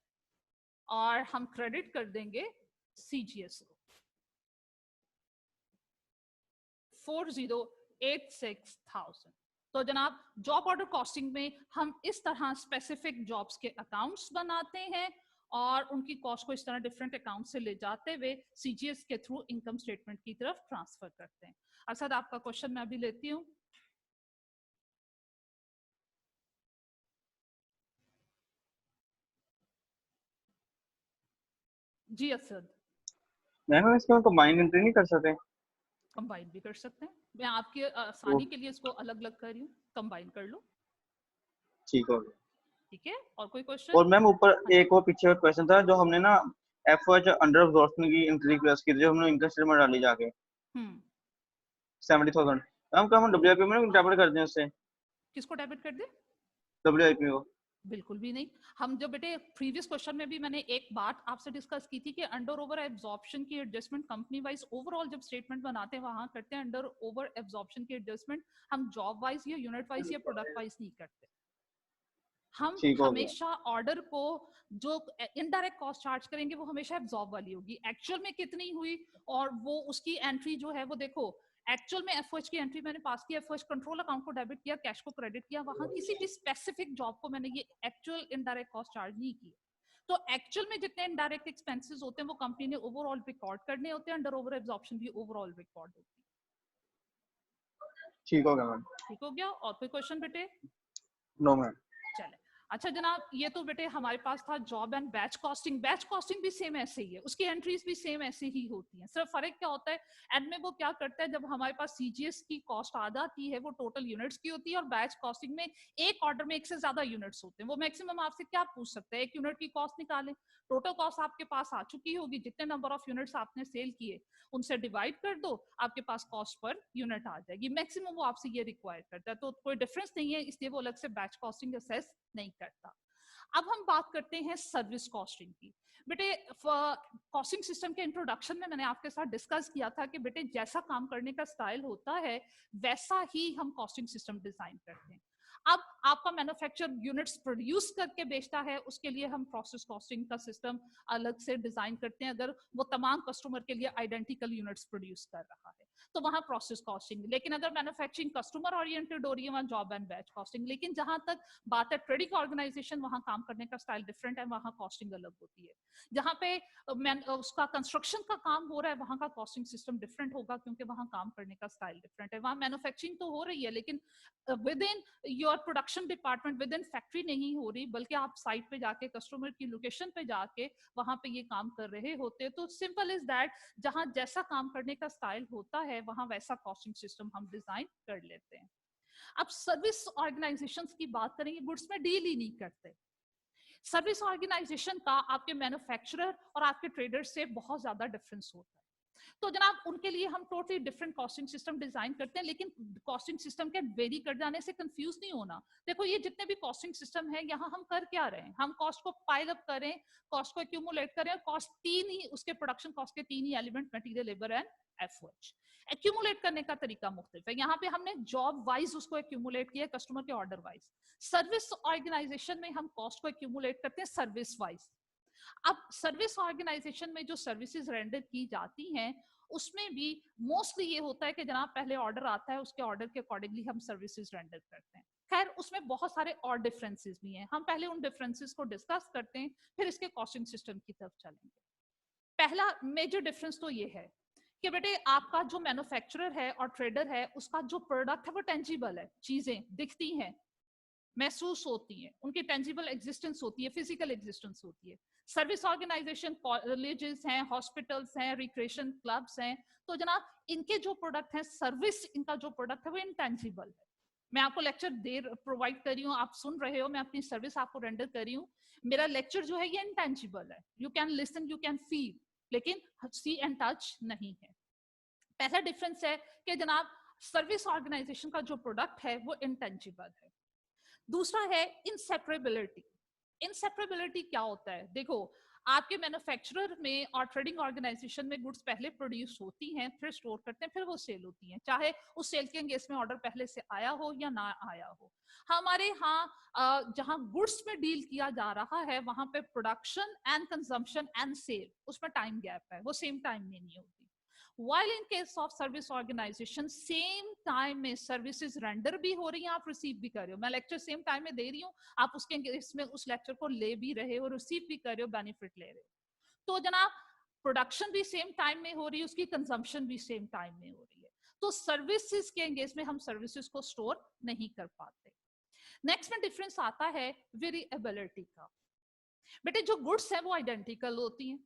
और हम क्रेडिट कर देंगे CGS को 40,86,000। तो जनाब जॉब ऑर्डर कॉस्टिंग में हम इस तरह स्पेसिफिक जॉब्स के अकाउंट्स बनाते हैं और उनकी कॉस्ट को इस तरह डिफरेंट अकाउंट से ले जाते हुए CGS के थ्रू इनकम स्टेटमेंट की तरफ ट्रांसफर करते हैं। असद आपका क्वेश्चन मैं अभी लेती हूँ। जी असद। मैम इसको कंबाइन एंट्री नहीं कर सकते? कंबाइन भी कर सकते हैं, मैं आपके तो आसानी के लिए इसको अलग अलग कर रही हूँ, कंबाइन कर लो। ठीक हो गया। ठीक है, और कोई क्वेश्चन? और मैम ऊपर हाँ जी। एक और पीछे क्वेश्चन था, जो हमने ना एफओएच अंडर अब्जॉर्प्शन की एंट्री रिक्वेस्ट की थी, जो हमने इनकम स्टेटमेंट डाली जाके 70,000। मैम क्या हम WIP में डेबिट कर दें उससे, किसको डेबिट कर दे? WIP को? बिल्कुल भी नहीं। हम जो बेटे प्रीवियस क्वेश्चन में भी मैंने एक बात आपसे डिस्कस की थी कि अंडर ओवर एब्जॉर्प्शन की एडजस्टमेंट कंपनी वाइज ओवरऑल जब स्टेटमेंट बनाते हैं वहां करते हैं, अंडर ओवर एब्जॉर्प्शन की एडजस्टमेंट हम जॉब वाइज या यूनिट वाइज या प्रोडक्ट वाइज नहीं करते। हम ठीक हो गया। हमेशा ऑर्डर को जो इनडायरेक्ट कॉस्ट चार्ज करेंगे वो हमेशा एब्जॉर्ब वाली होगी, एक्चुअल में कितनी हुई और वो उसकी एंट्री जो है वो देखो, एक्चुअल में एफओएच की एंट्री मैंने पास किया, एफओएच कंट्रोल अकाउंट को डेबिट किया, कैश को क्रेडिट किया, वहां किसी भी स्पेसिफिक जॉब को मैंने ये एक्चुअल इनडायरेक्ट कॉस्ट चार्ज नहीं की। तो एक्चुअल में जितने इनडायरेक्ट एक्सपेंसेस होते हैं वो कंपनी ने ओवरऑल रिकॉर्ड करने होते हैं, अंडर ओवर एब्जॉर्प्शन भी ओवरऑल रिकॉर्ड होती है। ठीक हो गया मैम। ठीक हो गया, और कोई क्वेश्चन बेटे? No ma'am. चले अच्छा जनाब, ये तो बेटे हमारे पास था job and batch costing. Batch costing भी सेम ऐसे ही है, उसकी एंट्रीज भी सेम ऐसे ही होती हैं। सिर्फ फर्क क्या होता है, एंड में वो क्या करता है, जब हमारे पास सीजीएस की कॉस्ट आ जाती है वो टोटल यूनिट्स की होती है, और बैच कॉस्टिंग में एक ऑर्डर में एक से ज्यादा यूनिट्स होते हैं। वो मैक्सिमम आपसे क्या पूछ सकते हैं, एक यूनिट की कॉस्ट निकालें, टोटल कॉस्ट आपके पास आ चुकी होगी, जितने नंबर ऑफ यूनिट्स आपने सेल किए उनसे डिवाइड कर दो, आपके पास कॉस्ट पर यूनिट आ जाएगी। मैक्सिमम वो आपसे ये रिक्वायर करता है, तो कोई डिफरेंस नहीं है, इसलिए वो अलग से बैच कॉस्टिंग असेस नहीं करता। अब हम बात करते हैं सर्विस कॉस्टिंग की। बेटे कॉस्टिंग सिस्टम के इंट्रोडक्शन में मैंने आपके साथ डिस्कस किया था कि बेटे जैसा काम करने का स्टाइल होता है वैसा ही हम कॉस्टिंग सिस्टम डिजाइन करते हैं। अब आपका मैन्युफैक्चर यूनिट्स प्रोड्यूस करके बेचता है, उसके लिए हम प्रोसेस कॉस्टिंग का सिस्टम अलग से डिजाइन करते हैं। अगर वो तमाम कस्टमर के लिए आइडेंटिकल यूनिट्स प्रोड्यूस कर रहा है तो वहां प्रोसेस कॉस्टिंग। लेकिन अगर मैन्युफैक्चरिंग कस्टमर ओरिएंटेड हो रही है वहां जॉब एंड बैच कॉस्टिंग। लेकिन जहां तक बात है ट्रेडिंग ऑर्गेनाइजेशन, वहां काम करने का स्टाइल डिफरेंट है, वहां कॉस्टिंग अलग होती है। जहां पे उसका कंस्ट्रक्शन का काम हो रहा है वहां का कॉस्टिंग सिस्टम डिफरेंट होगा, क्योंकि वहां काम करने का स्टाइल डिफरेंट है। वहां मैन्युफैक्चरिंग तो हो रही है लेकिन with in your production department, with in factory नहीं हो रही, बल्कि आप साइट पे जाके कस्टमर की लोकेशन पे जाके वहां पे ये काम कर रहे होते हैं। तो सिंपल इज दैट, जहां जैसा काम करने का स्टाइल होता है वहां वैसा कॉस्टिंग सिस्टम हम डिजाइन कर लेते हैं। अब सर्विस ऑर्गेनाइजेशंस की बात करेंगे, गुड्स में डील ही नहीं करते। सर्विस ऑर्गेनाइजेशन का आपके मैन्युफैक्चरर और आपके ट्रेडर से बहुत ज्यादा डिफरेंस होता है। तो जनाब उनके लिए हम totally different costing system design करते हैं, लेकिन कॉस्टिंग सिस्टम के वेरी कर जाने से कंफ्यूज नहीं होना। देखो ये जितने भी कॉस्टिंग सिस्टम है, यहाँ हम कर क्या रहे हैं, हम कॉस्ट को पाइल अप करें, कॉस्ट को एक्यूमुलेट करें। कॉस्ट तीन ही, उसके प्रोडक्शन कॉस्ट के तीन ही element, material, labour and effort. Accumulate करने का तरीका मुख्तलिफ है, यहाँ पे हमने जॉब वाइज उसको एक्यूमुलेट किया, कस्टमर के ऑर्डर वाइज। सर्विस ऑर्गेनाइजेशन में हम कॉस्ट को एक्यूमुलेट करते हैं सर्विस वाइज। अब सर्विस ऑर्गेनाइजेशन में जो सर्विसेज रेंडर की जाती हैं उसमें भी मोस्टली ये होता है कि जनाब पहले ऑर्डर आता है, उसके ऑर्डर के अकॉर्डिंगली हम सर्विसेज रेंडर करते हैं। खैर उसमें बहुत सारे और डिफरेंसेस भी हैं, हम पहले उन डिफरेंसेस को डिस्कस करते हैं, फिर इसके कॉस्टिंग सिस्टम की तरफ चलेंगे। पहला मेजर डिफरेंस तो ये है कि बेटे आपका जो मैन्युफैक्चरर है और ट्रेडर है उसका जो प्रोडक्ट है वो टेंजिबल है, चीजें दिखती हैं, महसूस होती हैं, उनकी टेंजिबल एग्जिस्टेंस होती है, फिजिकल एग्जिस्टेंस होती है। सर्विस ऑर्गेनाइजेशन, कॉलेजेस हैं, हॉस्पिटल्स हैं, रिक्रिएशन क्लब्स हैं, तो जनाब इनके जो प्रोडक्ट हैं, सर्विस इनका जो प्रोडक्ट है वो इंटेंजिबल है। मैं आपको लेक्चर दे प्रोवाइड कर रही हूँ, आप सुन रहे हो, मैं अपनी सर्विस आपको रेंडर कर रही हूँ, मेरा लेक्चर जो है ये इंटेंजिबल है, you can listen, you can feel, लेकिन सी एंड टच नहीं है। पहला डिफरेंस है कि जनाब सर्विस ऑर्गेनाइजेशन का जो प्रोडक्ट है वो इंटेंजिबल है। दूसरा है इनसेपरेबिलिटी। इनसेपरेबिलिटी क्या होता है, देखो आपके मैन्युफैक्चरर में और ट्रेडिंग ऑर्गेनाइजेशन में गुड्स पहले प्रोड्यूस होती हैं, फिर स्टोर करते हैं, फिर वो सेल होती हैं, चाहे उस सेल के केस में ऑर्डर पहले से आया हो या ना आया हो। हमारे यहाँ जहाँ गुड्स में डील किया जा रहा है वहां पे production and consumption and sale, उसमें टाइम गैप है, वो सेम टाइम में नहीं होती। While in case of service organization, same time में सर्विसेज रेंडर भी हो रही हैं, आप रिसीव भी कर रहे हो, मैं लेक्चर सेम टाइम में दे रही हूँ, आप उसके इसमें उस लेक्चर को ले भी रहे हो, रिसीव भी कर रहे हो, बेनिफिट ले रहे हो। तो जनाब प्रोडक्शन भी सेम टाइम में हो रही है, उसकी कंजम्पशन भी सेम टाइम में हो रही है। तो सर्विसेज के एंगेज में हम सर्विसेज को स्टोर नहीं कर पाते। नेक्स्ट में डिफरेंस आता है वेरिएबिलिटी का। बेटे जो गुड्स है वो आइडेंटिकल होती हैं,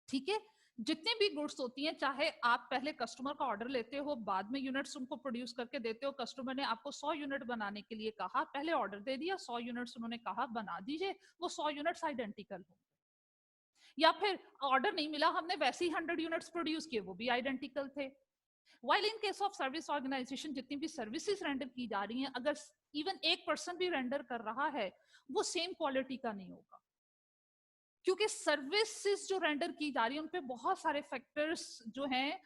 ठीक है, जितनी भी गुड्स होती हैं, चाहे आप पहले कस्टमर का ऑर्डर लेते हो, बाद में यूनिट्स उनको प्रोड्यूस करके देते हो, कस्टमर ने आपको 100 यूनिट बनाने के लिए कहा, पहले ऑर्डर दे दिया, 100 यूनिट्स उन्होंने कहा बना दीजिए, वो 100 यूनिट्स आइडेंटिकल हो। या फिर ऑर्डर नहीं मिला, हमने वैसे ही 100 यूनिट्स प्रोड्यूस किए, वो भी आइडेंटिकल थे। While in case of service organisation जितनी भी सर्विसेज रेंडर की जा रही हैं, अगर इवन एक पर्सन भी रेंडर कर रहा है वो सेम क्वालिटी का नहीं होगा, क्योंकि सर्विसेज जो रेंडर की जा रही है उन पे बहुत सारे फैक्टर्स जो हैं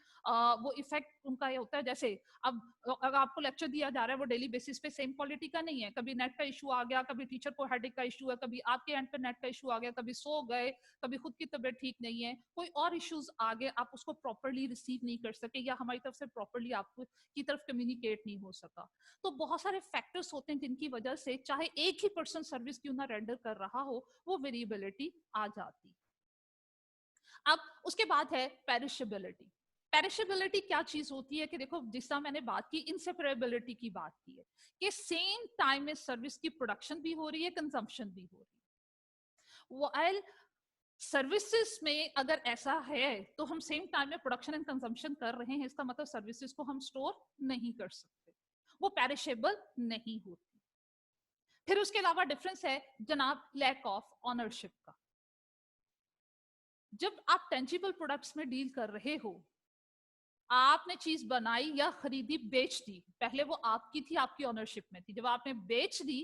वो इफेक्ट उनका ये होता है। जैसे अब अगर आपको लेक्चर दिया जा रहा है वो डेली बेसिस पे सेम क्वालिटी का नहीं है, कभी नेट का इशू आ गया, कभी टीचर को हेडेक का इशू है, कभी आपके एंड पे नेट का इशू आ गया, कभी सो गए, कभी खुद की तबीयत ठीक नहीं है, कोई और इश्यूज आ गए, आप उसको प्रॉपरली रिसीव नहीं कर सके या हमारी तरफ से प्रॉपरली आपको की तरफ कम्युनिकेट नहीं हो सका। तो बहुत सारे फैक्टर्स होते हैं जिनकी वजह से चाहे एक ही पर्सन सर्विस क्यों ना रेंडर कर रहा हो वो वेरिएबिलिटी आ जाती। अब उसके बाद है पेरिशेबिलिटी। पेरिशेबिलिटी क्या चीज होती है कि देखो, जिस तरह मैंने बात की इंसेपरेबिलिटी की बात की है कि सेम टाइम में सर्विस की प्रोडक्शन भी हो रही है, कंजम्पशन भी हो रही है। सर्विसेज में अगर ऐसा है तो हम सेम टाइम में प्रोडक्शन एंड कंजम्पशन कर रहे हैं, इसका मतलब सर्विसेज को हम स्टोर नहीं कर सकते, वो पेरिशेबल नहीं होती। फिर उसके अलावा डिफरेंस है जनाब लैक ऑफ ऑनरशिप का। जब आप टेंजिबल प्रोडक्ट्स में डील कर रहे हो, आपने चीज बनाई या खरीदी, बेच दी, पहले वो आपकी थी, आपकी ऑनरशिप में थी, जब आपने बेच दी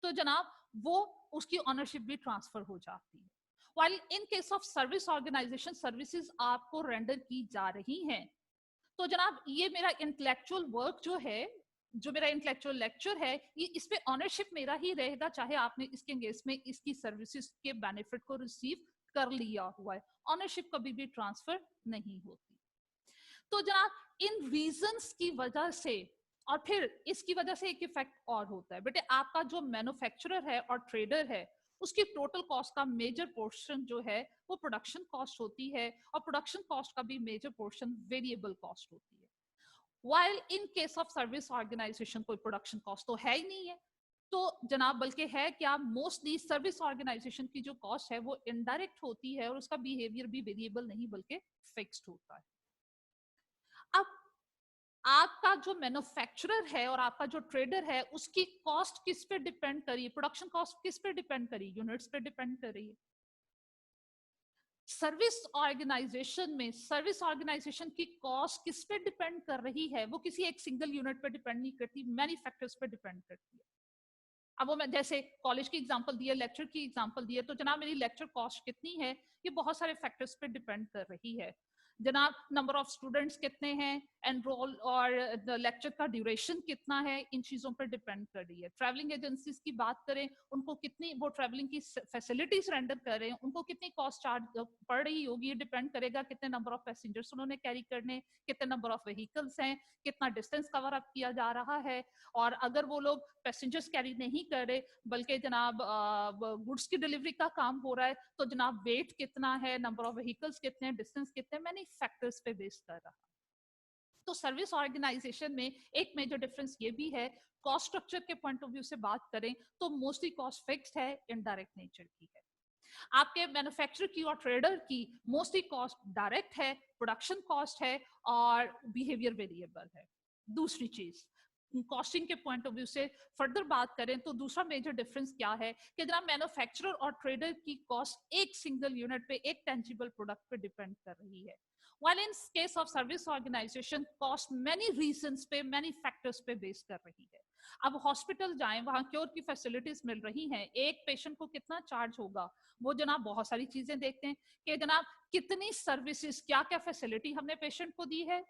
तो जनाब वो उसकी ऑनरशिप भी ट्रांसफर हो जाती है। While in case of service organization, services आपको रेंडर की जा रही हैं, तो जनाब ये मेरा इंटेलेक्चुअल वर्क जो है, जो मेरा इंटेलेक्चुअल लेक्चर है, ये इस पे ऑनरशिप मेरा ही रहेगा, चाहे आपने इसके एंगेज में इसकी सर्विसेज के बेनिफिट को रिसीव कर लिया हुआ है, ऑनरशिप कभी भी ट्रांसफर नहीं होती। तो जनाब इन रीजंस की वजह से, और फिर इसकी वजह से एक इफेक्ट और होता है बेटे, आपका जो मैन्युफैक्चरर है और ट्रेडर है, उसकी टोटल कॉस्ट का मेजर पोर्शन जो है वो प्रोडक्शन कॉस्ट होती है, और प्रोडक्शन कॉस्ट का भी मेजर पोर्शन वेरिएबल कॉस्ट होती है। While in case of service organisation कोई प्रोडक्शन कॉस्ट तो है ही नहीं है, तो जनाब बल्कि है क्या, मोस्टली सर्विस ऑर्गेनाइजेशन की जो कॉस्ट है वो इनडायरेक्ट होती है, और उसका बिहेवियर भी वेरिएबल नहीं बल्कि फिक्स्ड होता है। अब आपका जो मैन्युफैक्चरर है और आपका जो ट्रेडर है, उसकी कॉस्ट किस पे डिपेंड करी, प्रोडक्शन कॉस्ट किस पे डिपेंड करी, यूनिट्स पे डिपेंड करी। सर्विस ऑर्गेनाइजेशन में सर्विस ऑर्गेनाइजेशन की कॉस्ट किस पे डिपेंड कर रही है, वो किसी एक सिंगल यूनिट पे डिपेंड नहीं करती, मैनी फैक्टर्स पे डिपेंड करती है। अब वो मैं जैसे कॉलेज की एग्जांपल दी है, लेक्चर की एग्जांपल दी है, तो जनाब मेरी लेक्चर कॉस्ट कितनी है, ये बहुत सारे फैक्टर्स पे डिपेंड कर रही है। जनाब नंबर ऑफ स्टूडेंट्स कितने हैं, एनरोल, और लेक्चर का ड्यूरेशन कितना है, इन चीजों पर डिपेंड कर रही है। ट्रैवलिंग एजेंसीज की बात करें, उनको कितनी वो ट्रैवलिंग की फैसिलिटीज रेंडर कर रहे हैं, उनको कितनी कॉस्ट चार्ज पड़ रही होगी, ये डिपेंड करेगा कितने नंबर ऑफ पैसेंजर्स उन्होंने कैरी करने, कितने नंबर ऑफ व्हीकल्स हैं, कितना डिस्टेंस कवर अप किया जा रहा है, और अगर वो लोग पैसेंजर्स कैरी नहीं कर रहे बल्कि जनाब गुड्स की डिलीवरी का काम हो रहा है, तो जनाब वेट कितना है, नंबर ऑफ व्हीकल्स कितने हैं, डिस्टेंस कितने, मैनी फैक्टर्स पे बेस कर रहा। तो सर्विस ऑर्गेनाइजेशन में एक मेजर डिफरेंस ये भी है, कॉस्ट स्ट्रक्चर के पॉइंट ऑफ व्यू से बात करें तो मोस्टली कॉस्ट फिक्स्ड है, इनडायरेक्ट नेचर की है। आपके मैन्युफैक्चरर की और ट्रेडर की मोस्टली कॉस्ट डायरेक्ट है, प्रोडक्शन कॉस्ट है, और बिहेवियर वेरिएबल है। दूसरी चीज, कॉस्टिंग के पॉइंट ऑफ व्यू से फर्दर बात करें तो दूसरा मेजर डिफरेंस क्या है कि जनाब मैन्युफैक्चरर और ट्रेडर की कॉस्ट एक सिंगल यूनिट पे, एक टेंजिबल प्रोडक्ट पे डिपेंड कर रही है। While in case of service organization, cost many reasons पे, many factors पे बेस कर रही है। अब हॉस्पिटल जाएं, वहां क्योर की फैसिलिटीज मिल रही हैं, एक पेशेंट को कितना चार्ज होगा, वो जनाब बहुत सारी चीजें देखते हैं कि जनाब कितनी सर्विसेज, क्या क्या फैसिलिटी हमने पेशेंट को दी है,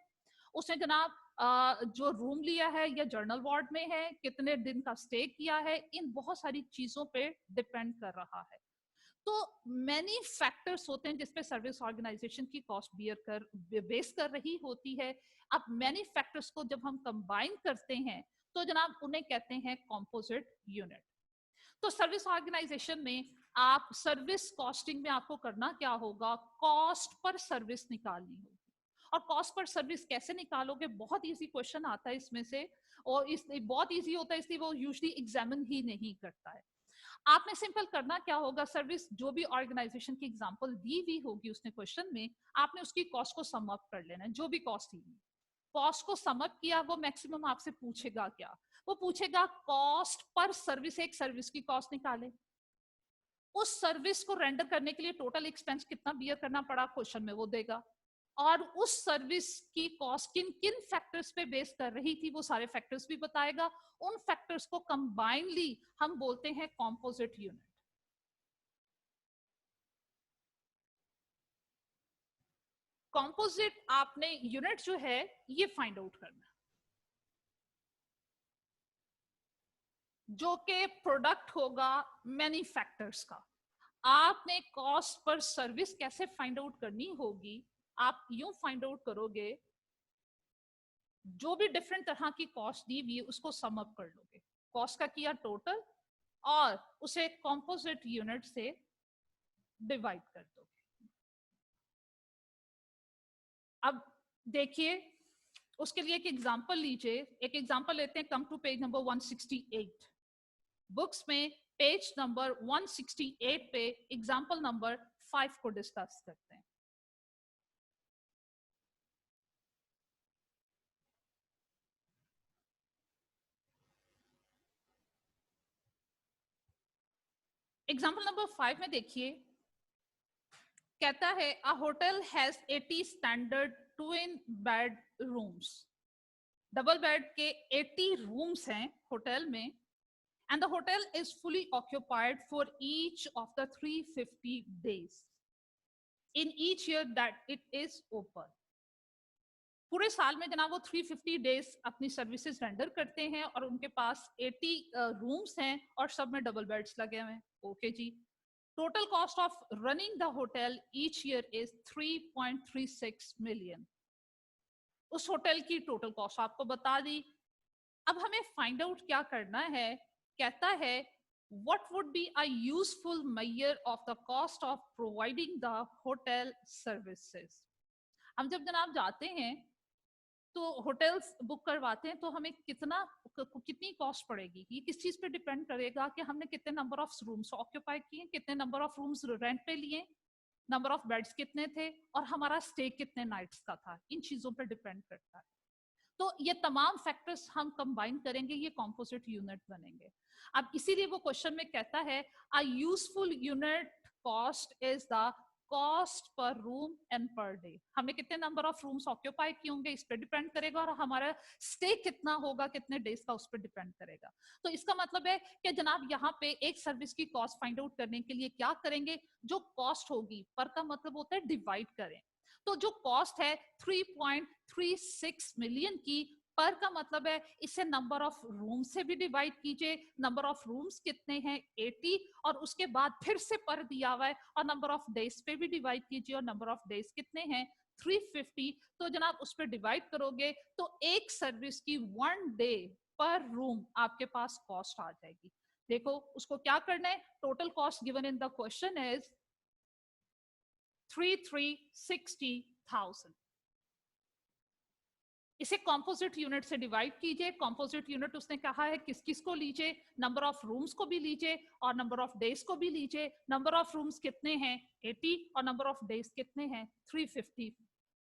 उसने जनाब जो रूम लिया है या जर्नल वार्ड में है, कितने दिन का स्टे किया है, इन बहुत सारी चीजों पे डिपेंड कर रहा है। तो मैनी फैक्टर्स होते हैं जिसपे सर्विस ऑर्गेनाइजेशन की कॉस्ट बियर कर बेस कर रही होती है। अब मैनी फैक्टर्स को जब हम कंबाइन करते हैं तो जनाब उन्हें कहते हैं कॉम्पोजिट यूनिट। तो सर्विस ऑर्गेनाइजेशन में आप सर्विस कॉस्टिंग में आपको करना क्या होगा, कॉस्ट पर सर्विस निकालनी होगी। और कॉस्ट पर सर्विस कैसे निकालोगे, बहुत इजी क्वेश्चन आता है इसमें से, और इसलिए बहुत इजी होता है, इसलिए वो यूजुअली एग्जामिन ही नहीं करता है। आपने सिंपल करना क्या होगा, सर्विस जो भी ऑर्गेनाइजेशन की एग्जांपल दी हुई होगी उसने क्वेश्चन में, आपने उसकी कॉस्ट को सम अप कर लेना है, जो भी कॉस्ट थी, कॉस्ट को सम अप किया, वो मैक्सिमम आपसे पूछेगा क्या, वो पूछेगा कॉस्ट पर सर्विस, एक सर्विस की कॉस्ट निकाले, उस सर्विस को रेंडर करने के लिए टोटल एक्सपेंस कितना बियर करना पड़ा क्वेश्चन में वो देगा, और उस सर्विस की कॉस्ट किन किन फैक्टर्स पे बेस कर रही थी वो सारे फैक्टर्स भी बताएगा। उन फैक्टर्स को कंबाइनली हम बोलते हैं कॉम्पोजिट यूनिट। कॉम्पोजिट आपने यूनिट जो है ये फाइंड आउट करना, जो कि प्रोडक्ट होगा मैनी फैक्टर्स का। आपने कॉस्ट पर सर्विस कैसे फाइंड आउट करनी होगी, आप यूं फाइंड आउट करोगे, जो भी डिफरेंट तरह की कॉस्ट दी हुई है उसको सम अप कर लोगे, कॉस्ट का किया टोटल, और उसे कॉम्पोजिट यूनिट से डिवाइड कर दोगे। अब देखिए उसके लिए एक एग्जांपल लीजिए, एक एग्जांपल लेते हैं, come to page number 168। Books में पेज नंबर 168 पे एग्जांपल नंबर 5 को डिस्कस करते हैं। एग्जांपल नंबर 5 में देखिए, कहता है a hotel has 80 standard twin bed rooms. Double bed के 80 रूम्स हैं होटल में, and the hotel is fully occupied for each of the 350 days in each year that it is open. पूरे साल में जनाब वो 350 डेज अपनी सर्विसेज रेंडर करते हैं और उनके पास 80 रूम्स हैं और सब में डबल बेड्स लगे हुए हैं। ओके जी। Total cost of running the hotel each year is 3.36 million. उस होटल की टोटल कॉस्ट आपको बता दी। अब हमें फाइंड आउट क्या करना है, कहता है what would be a useful measure of the cost of providing the hotel services। हम जब जनाब जाते हैं तो होटल्स बुक करवाते हैं तो हमें कितनी कॉस्ट पड़ेगी, ये किस चीज पे डिपेंड करेगा कि हमने कितने नंबर ऑफ रूम्स ऑक्यूपाई किए, कितने नंबर ऑफ रूम्स रेंट पे लिए, नंबर ऑफ बेड्स कितने थे और हमारा स्टे कितने नाइट्स का था। इन चीजों पे डिपेंड करता है। तो ये तमाम फैक्टर्स हम कंबाइन करेंगे, ये कॉम्पोजिट यूनिट बनेंगे। अब इसीलिए वो क्वेश्चन में कहता है a useful unit cost is the cost per room and per day. हमने कितने नंबर ऑफ रूम्स ऑक्यूपाई किए होंगे इस पे डिपेंड करेगा और हमारा स्टे कितना होगा, कितने डेज का, उस पर डिपेंड करेगा। तो इसका मतलब है कि जनाब यहाँ पे एक सर्विस की कॉस्ट फाइंड आउट करने के लिए क्या करेंगे, जो कॉस्ट होगी, पर का मतलब होता है डिवाइड करें। तो जो कॉस्ट है 3.36 मिलियन की, पर का मतलब है इसे नंबर ऑफ रूम से भी डिवाइड कीजिए। नंबर ऑफ रूम्स कितने हैं 80, और उसके बाद फिर से पर दिया हुआ है और नंबर ऑफ डेज पे भी डिवाइड कीजिए और नंबर ऑफ डेज कितने हैं 350। तो जनाब उस पर डिवाइड करोगे तो एक सर्विस की 1 डे पर रूम आपके पास कॉस्ट आ जाएगी। देखो उसको क्या करना है, total cost given in the question is 3,360,000। इसे कॉम्पोजिट यूनिट से डिवाइड कीजिए। कॉम्पोजिट यूनिट उसने कहा है किस किस को लीजिए, नंबर ऑफ रूम्स को भी लीजिए और नंबर ऑफ डेज को भी लीजिए। नंबर ऑफ रूम्स कितने हैं 80 और नंबर ऑफ डेज कितने हैं 350।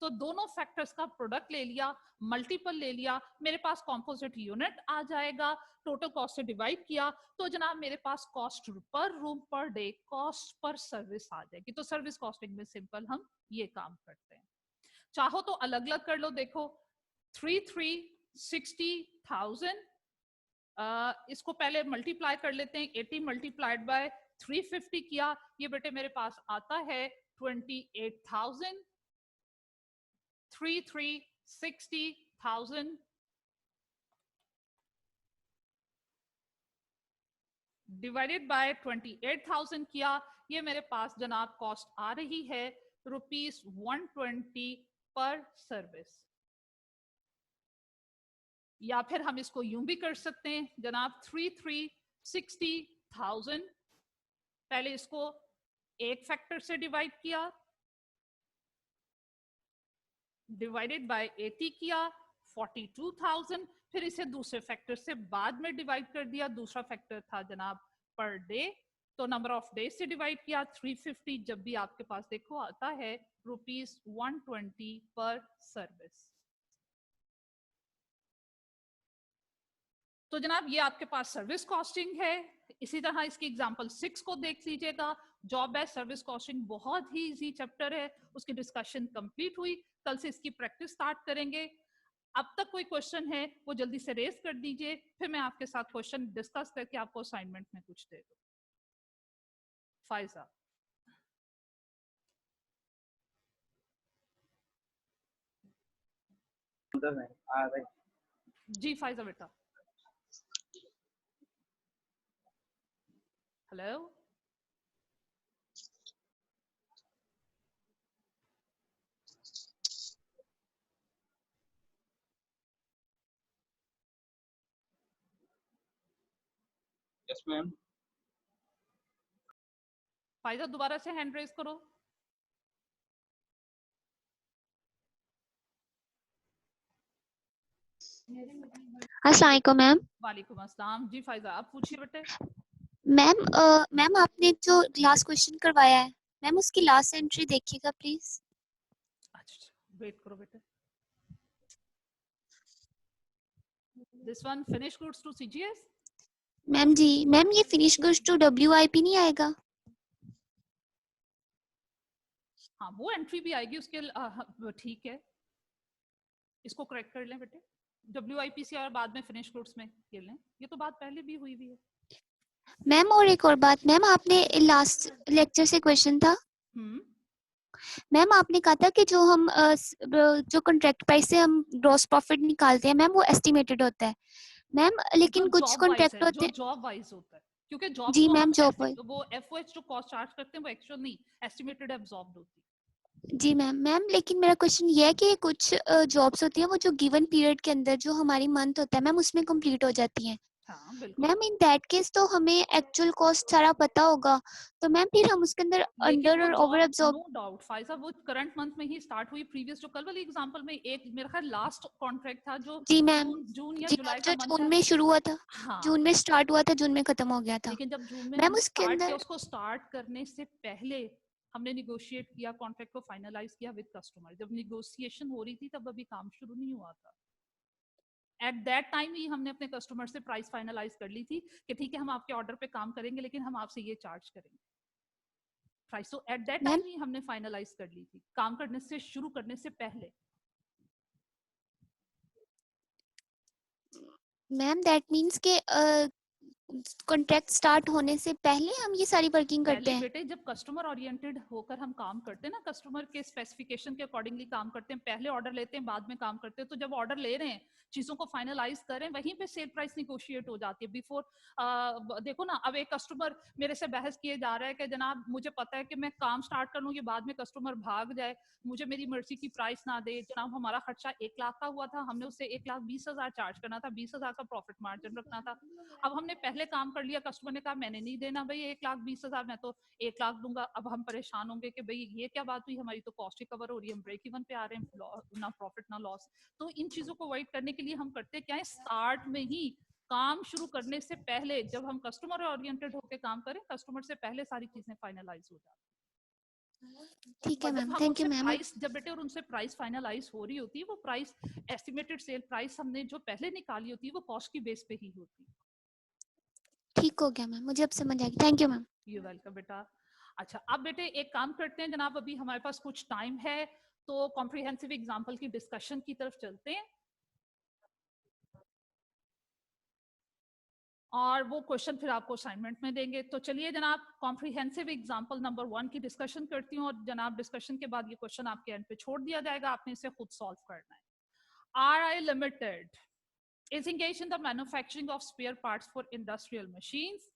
तो दोनों फैक्टर्स का प्रोडक्ट ले लिया, मल्टीपल ले लिया, मेरे पास कॉम्पोजिट यूनिट आ जाएगा। टोटल कॉस्ट से डिवाइड किया तो जनाब मेरे पास cost per room per day, cost per service आ जाएगी। तो सर्विस कॉस्टिंग में सिंपल हम ये काम करते हैं। चाहो तो अलग अलग कर लो। देखो 3,360,000, इसको पहले मल्टीप्लाई कर लेते हैं। 80 मल्टीप्लाइड बाय 350 किया, ये बेटे मेरे पास आता है 28,000। 3,360,000 डिवाइडेड बाय 28,000 किया, ये मेरे पास जनाब कॉस्ट आ रही है ₹120 पर सर्विस। या फिर हम इसको यूं भी कर सकते हैं जनाब 3,360,000, पहले इसको एक फैक्टर से डिवाइड किया, डिवाइडेड बाय 80 किया 42,000, फिर इसे दूसरे फैक्टर से बाद में डिवाइड कर दिया। दूसरा फैक्टर था जनाब पर डे, तो नंबर ऑफ डेज से डिवाइड किया 350। जब भी आपके पास देखो आता है ₹120 पर सर्विस। तो जनाब ये आपके पास सर्विस कॉस्टिंग है। इसी तरह इसकी एग्जांपल 6 को देख लीजिएगा। जॉब बेस्ड सर्विस कॉस्टिंग बहुत ही इजी चैप्टर है, उसकी डिस्कशन कंप्लीट हुई। कल से इसकी प्रैक्टिस स्टार्ट करेंगे। अब तक कोई क्वेश्चन है वो जल्दी से रेज कर दीजिए, फिर मैं आपके साथ क्वेश्चन डिस्कस करके आपको असाइनमेंट में कुछ दे दूं। फायजा जी, फायजा बेटा। Hello yes ma'am. फायजा दोबारा से हैंड रेज करो। अस्सलाम वालेकुम मैम। वालेकुम अस्सलाम जी। फायजा आप पूछिए बेटे। मैम आपने जो लास्ट क्वेश्चन करवाया है मैम उसकी लास्ट एंट्री देखिएगा प्लीज। अच्छा वेट करो बेटे। This one finish goods to CGS. Ma'am जी मैम ये फिनिश गुड्स टू WIP नहीं आएगा? हाँ वो एंट्री भी आएगी उसके ठीक है, इसको करेक्ट कर लें बेटे। WIPC और बाद में फिनिश गुड्स में खेल लें, ये तो बात पहले भी हुई हुई है। मैम और एक और बात मैम, आपने लास्ट लेक्चर से क्वेश्चन था मैम, आपने कहा था कि जो हम जो कॉन्ट्रैक्ट प्राइस से हम ग्रॉस प्रॉफिट निकालते हैं मैम वो एस्टिमेटेड होता है मैम, लेकिन कुछ जॉब वाइज कॉन्ट्रैक्ट है, होते जो हैं। जॉब वाइज होता है, क्योंकि जॉब जी को मैम हम जॉब वो एफओएच जो कॉस्ट चार्ज करते हैं वो एक्चुअल नहीं, एस्टिमेटेड एब्जॉर्ब्ड होती है। जी मैम लेकिन मेरा क्वेश्चन ये है कि कुछ जॉब्स होती हैं वो जो गिवन पीरियड के अंदर जो हमारी मंथ होता है मैम उसमें कंप्लीट हो जाती हैं। हाँ बिल्कुल। मैम इन दैट केस तो हमें एक्चुअल कॉस्ट सारा पता होगा, तो मैम फिर हम उसके अंदर लेकिन अंडर वो और over job absorb. No doubt Faiza वो करंट मंथ में ही स्टार्ट हुई। प्रीवियस जो कल वाली एग्जांपल में एक मेरा ख्याल लास्ट कॉन्ट्रैक्ट था जो जी मैम। जून या जी मैम जुलाई का जो मंथ जून है। में शुरू हुआ था, हाँ जून में स्टार्ट हुआ था, जून में खत्म हो गया था लेकिन जब जून में मैम हमने उसके स्टार्ट किया, अंदर। उसको स्टार्ट करने से पहले हमने निगोशिएट किया, कॉन्ट्रैक्ट को फाइनलाइज किया विद कस्टमर। जब निगोशिएशन हो रही थी तब अभी काम शुरू नहीं हुआ था। एट दैट टाइम ही हमने अपने कस्टमर से प्राइस फाइनलाइज कर ली थी कि ठीक है हम आपके ऑर्डर पे काम करेंगे लेकिन हम आपसे ये चार्ज करेंगे प्राइस। तो एट दैट मैम टाइम ही हमने फाइनलाइज कर ली थी, काम करने से शुरू करने से पहले। मैम दैट मींस के कॉन्ट्रैक्ट स्टार्ट होने से पहले हम ये सारी वर्किंग करते पहले हैं। बेटे जब कस्टमर ओरिएंटेड होकर हम काम करते हैं ना, कस्टमर के स्पेसिफिकेशन के अकॉर्डिंगली काम करते हैं, पहले ऑर्डर लेते हैं बाद में काम करते हैं। तो जब ऑर्डर ले रहे हैं, चीजों को फाइनलाइज करें, वहीं पे सेल प्राइस निगोशिएट हो जाती है बिफोर। देखो ना, अब एक कस्टमर मेरे से बहस किए जा रहा है कि जनाब मुझे पता है कि मैं काम स्टार्ट कर लूंगी, बाद में कस्टमर भाग जाए, मुझे मेरी मर्जी की प्राइस ना दे। जनाब हमारा खर्चा 1 लाख का हुआ था, हमने उससे 1,20,000 चार्ज करना था, 20,000 का प्रॉफिट मार्जिन रखना था। अब हमने पहले काम कर लिया, कस्टमर ने कहा मैंने नहीं देना भाई 1,20,000, मैं तो 1 लाख दूंगा। अब हम परेशान होंगे कि भाई ये क्या बात हुई, हमारी तो कॉस्ट ही कवर हो रही है, हम ब्रेक इवन पे आ रहे हैं, ना प्रॉफिट ना लॉस। तो इन चीजों को अवॉइड करने के लिए हम करते क्या है, स्टार्ट में ही काम शुरू करने से पहले जब हम कस्टमर ओरिएंटेड होकर काम करें, कस्टमर से पहले सारी चीजें फाइनलाइज हो जाती है। ठीक है और जब मैम, हम थैंक यू उनसे मैम। प्राइस, जब बेटे और उनसे प्राइस फाइनलाइज हो रही होती है, वो प्राइस एस्टिमेटेड सेल प्राइस हमने जो पहले निकाली होती है वो कॉस्ट की बेस पे ही होती है। ठीक हो गया मैम, मुझे अब समझ आ गई, thank you ma'am. You welcome बेटा। अच्छा अब बेटे एक काम करते हैं जनाब, अभी हमारे पास कुछ टाइम है तो कॉम्प्रिहेंसिव एग्जांपल की डिस्कशन की तरफ चलते हैं। और वो क्वेश्चन फिर आपको असाइनमेंट में देंगे। तो चलिए जनाब, कॉम्प्रिहेंसिव एग्जांपल नंबर 1 की डिस्कशन करती हूँ, और जनाब डिस्कशन के बाद ये क्वेश्चन आपके एंड पे छोड़ दिया जाएगा, आपने इसे खुद सॉल्व करना है। RI Limited is engaged in the manufacturing of spare parts for industrial machines.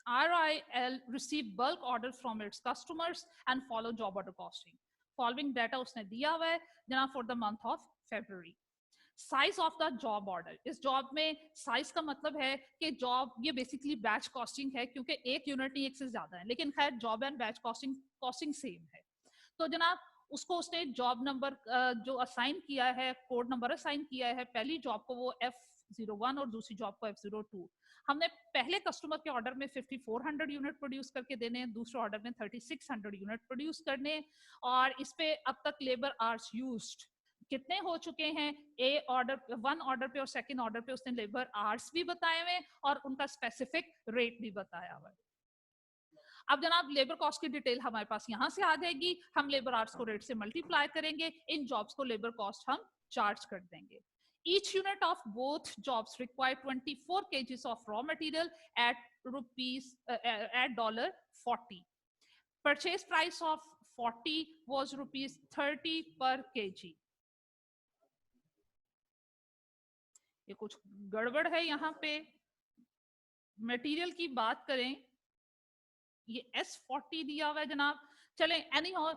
RIL receive bulk orders from its customers and follow job order costing. Following data उसने दिया हुआ है जनाब for the month of February. Size of the job order, इस job में size का मतलब है कि जॉब ये बेसिकली बैच कॉस्टिंग है, क्योंकि एक यूनिट नहीं एक से ज्यादा है, लेकिन खैर job and batch costing same है। तो जनाब उसको उसने जॉब नंबर जो असाइन किया है, कोड नंबर असाइन किया है, पहली जॉब को वो F01 और दूसरी जॉब को F02। हमने पहले कस्टमर के ऑर्डर में 5400 यूनिट प्रोड्यूस करके देने हैं, दूसरे ऑर्डर में 3600 यूनिट प्रोड्यूस करने, और इस पे अब तक लेबर आवर्स यूज्ड कितने हो चुके हैं। ए ऑर्डर 1 ऑर्डर पे और सेकंड ऑर्डर पे उसने लेबर आवर्स भी बताए हुए और उनका स्पेसिफिक रेट भी बताया हुआ है। अब जनाब लेबर कॉस्ट की डिटेल हमारे पास यहां से आ जाएगी, हम लेबर आवर्स को रेट से मल्टीप्लाई करेंगे, इन जॉब्स को लेबर कॉस्ट हम चार्ज कर देंगे। Each unit of both jobs require 24 kgs of raw material at $40. Purchase price of 40 was ₹30 per kg. ये कुछ गड़बड़ है यहाँ पे। मटेरियल की बात करें, ये S40 दिया हुआ है जनाब। चलें एनी हाउ,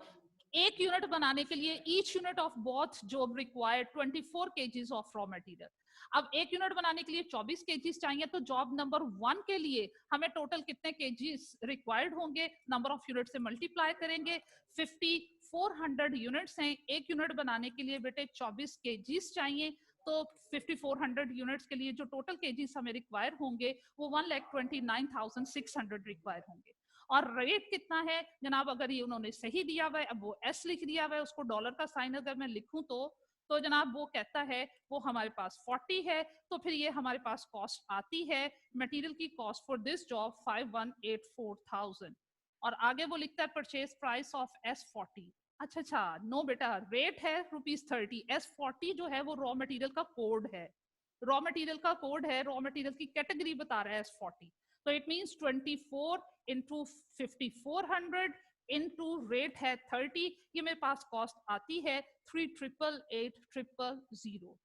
एक यूनिट बनाने के लिए each unit of both job required 24 kgs of raw material. अब एक यूनिट बनाने के लिए 24 kgs चाहिए, तो जॉब नंबर 1 के लिए हमें टोटल कितने kgs रिक्वायर्ड होंगे, नंबर ऑफ यूनिट से मल्टीप्लाई करेंगे। 5400 यूनिट्स हैं, एक यूनिट बनाने के लिए बेटे 24 kgs चाहिए, तो 5400 यूनिट्स के लिए जो टोटल केजीस हमें रिक्वायर होंगे वो 1,29,600 रिक्वायर होंगे। और रेट कितना है जनाब, अगर ये उन्होंने सही दिया हुआ है, अब वो एस लिख दिया हुआ है, उसको डॉलर का साइन अगर मैं लिखूं तो जनाब वो कहता है वो हमारे पास 40 है, तो फिर ये हमारे पास कॉस्ट आती है मटेरियल की कॉस्ट फॉर दिस जॉब 5184,000। और आगे वो लिखता है परचेज प्राइस ऑफ S40। अच्छा, नो बेटा, रेट है ₹30। S40 जो है वो रॉ मटेरियल का कोड है, रॉ मटेरियल का कोड है, रॉ मटेरियल की कैटेगरी बता रहा है S40। तो it means 24 into 5400 into rate है 30, ये मेरे पास कॉस्ट आती है 3,888,000।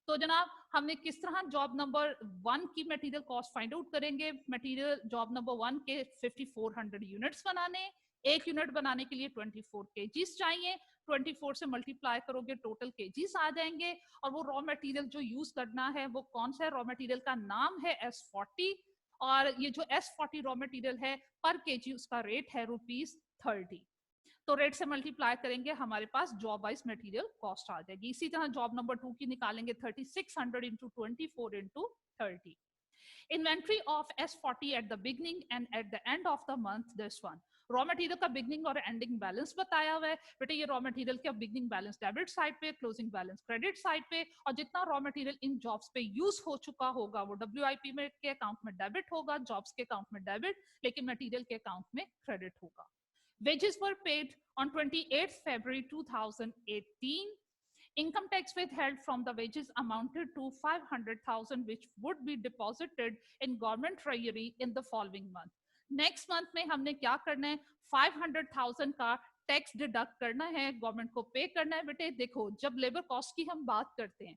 तो जनाब हमने किस तरह जॉब नंबर 1 की मटेरियल कॉस्ट फाइंड आउट करेंगे। मटेरियल जॉब नंबर 1 के 5400 यूनिट्स बनाने, एक यूनिट बनाने के लिए 24 केजीस चाहिए, 24 से मल्टीप्लाई करोगे टोटल केजीस आ जाएंगे। और वो रॉ मटेरियल जो यूज करना है वो कौन सा है, रॉ मटेरियल का नाम है S40, और ये जो S40 रॉ मटेरियल है पर केजी उसका रेट है ₹30। तो रेट से मल्टीप्लाई करेंगे हमारे पास जॉब वाइज मटेरियल कॉस्ट आ जाएगी। इसी तरह जॉब नंबर 2 की निकालेंगे 3600 into 24 into 30। Inventory of S40 at the beginning and at the end of the month, this one. Raw material का बिगनिंग और एंडिंग बैलेंस बताया हुआ है बेटे। ये रॉ मटेरियल का बिगनिंग बैलेंस डेबिट साइड पे, क्लोजिंग बैलेंस क्रेडिट साइड पे, और जितना रॉ मटेरियल इन जॉब्स पे यूज हो चुका होगा वो WIP में के अकाउंट में डेबिट होगा, जॉब्स के अकाउंट में डेबिट, लेकिन मटेरियल के अकाउंट में क्रेडिट होगा। Wages were paid on 28th February 2018. Income tax withheld from the wages amounted to 500,000, which would be deposited in government treasury in the following month. Next month में हमने क्या करना है, 500,000 का टैक्स डिडक्ट करना है, गवर्नमेंट को पे करना है। बेटे देखो, जब लेबर कॉस्ट की हम बात करते हैं,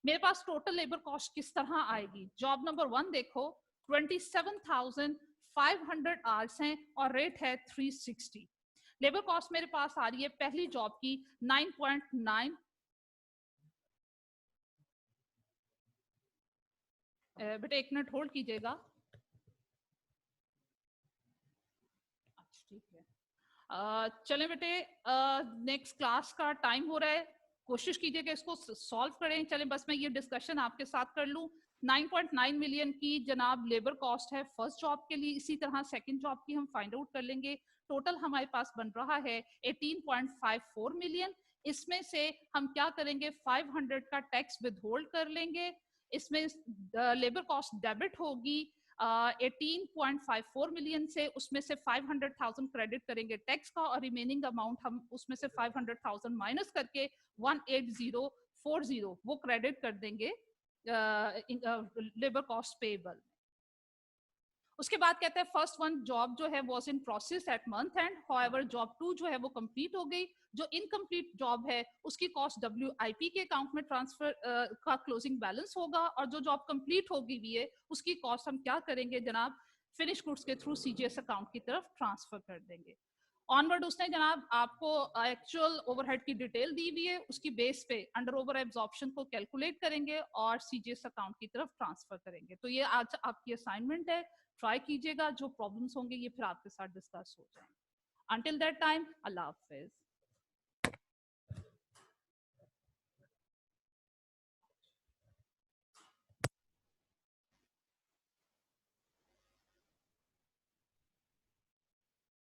मेरे पास टोटल लेबर कॉस्ट किस तरह आएगी। जॉब नंबर 1 देखो 27,500 आवर्स हैं और रेट है 360। लेबर कॉस्ट मेरे पास आ रही है पहली जॉब की 9.9, बेटे एक मिनट होल्ड कीजिएगा। ठीक है, चलें बेटे, नेक्स्ट क्लास का टाइम हो रहा है, कोशिश कीजिएगा इसको सॉल्व करें। चलें बस मैं ये डिस्कशन आपके साथ कर लूं। 9.9 मिलियन की जनाब लेबर कॉस्ट है फर्स्ट जॉब के लिए, इसी तरह सेकंड जॉब की हम फाइंड आउट कर लेंगे। टोटल हमारे पास बन रहा है 18.54 मिलियन। इसमें से हम क्या करेंगे, 500 का टैक्स विदहोल्ड कर लेंगे, इसमें लेबर कॉस्ट डेबिट होगी 18.54 मिलियन से, उसमें से 500,000 क्रेडिट करेंगे टैक्स का, और रिमेनिंग अमाउंट हम उसमें से 500,000 माइनस करके 18040 वो क्रेडिट कर देंगे लेबर कॉस्ट पेबल। उसके बाद कहते हैं फर्स्ट वन जॉब जो है was in process at month and, however job 2 जो है वो कंप्लीट हो गई। जो इनकम्प्लीट जॉब है उसकी कॉस्ट WIP के अकाउंट में ट्रांसफर का क्लोजिंग बैलेंस होगा, और जो जॉब कंप्लीट होगी भी है उसकी कॉस्ट हम क्या करेंगे जनाब, फिनिश गुड्स के थ्रू CGS अकाउंट की तरफ ट्रांसफर कर देंगे। ऑनवर्ड उसने जनाब आपको एक्चुअल ओवरहेड की डिटेल दी हुई है, उसकी बेस पे अंडर ओवर एब्जॉर्प्शन को कैलकुलेट करेंगे और CGS अकाउंट की तरफ ट्रांसफर करेंगे। तो ये आज आपकी असाइनमेंट है, ट्राई कीजिएगा, जो प्रॉब्लम्स होंगे ये फिर आपके साथ डिस्कस हो जाएंगे। Until that time, Allah Hafiz.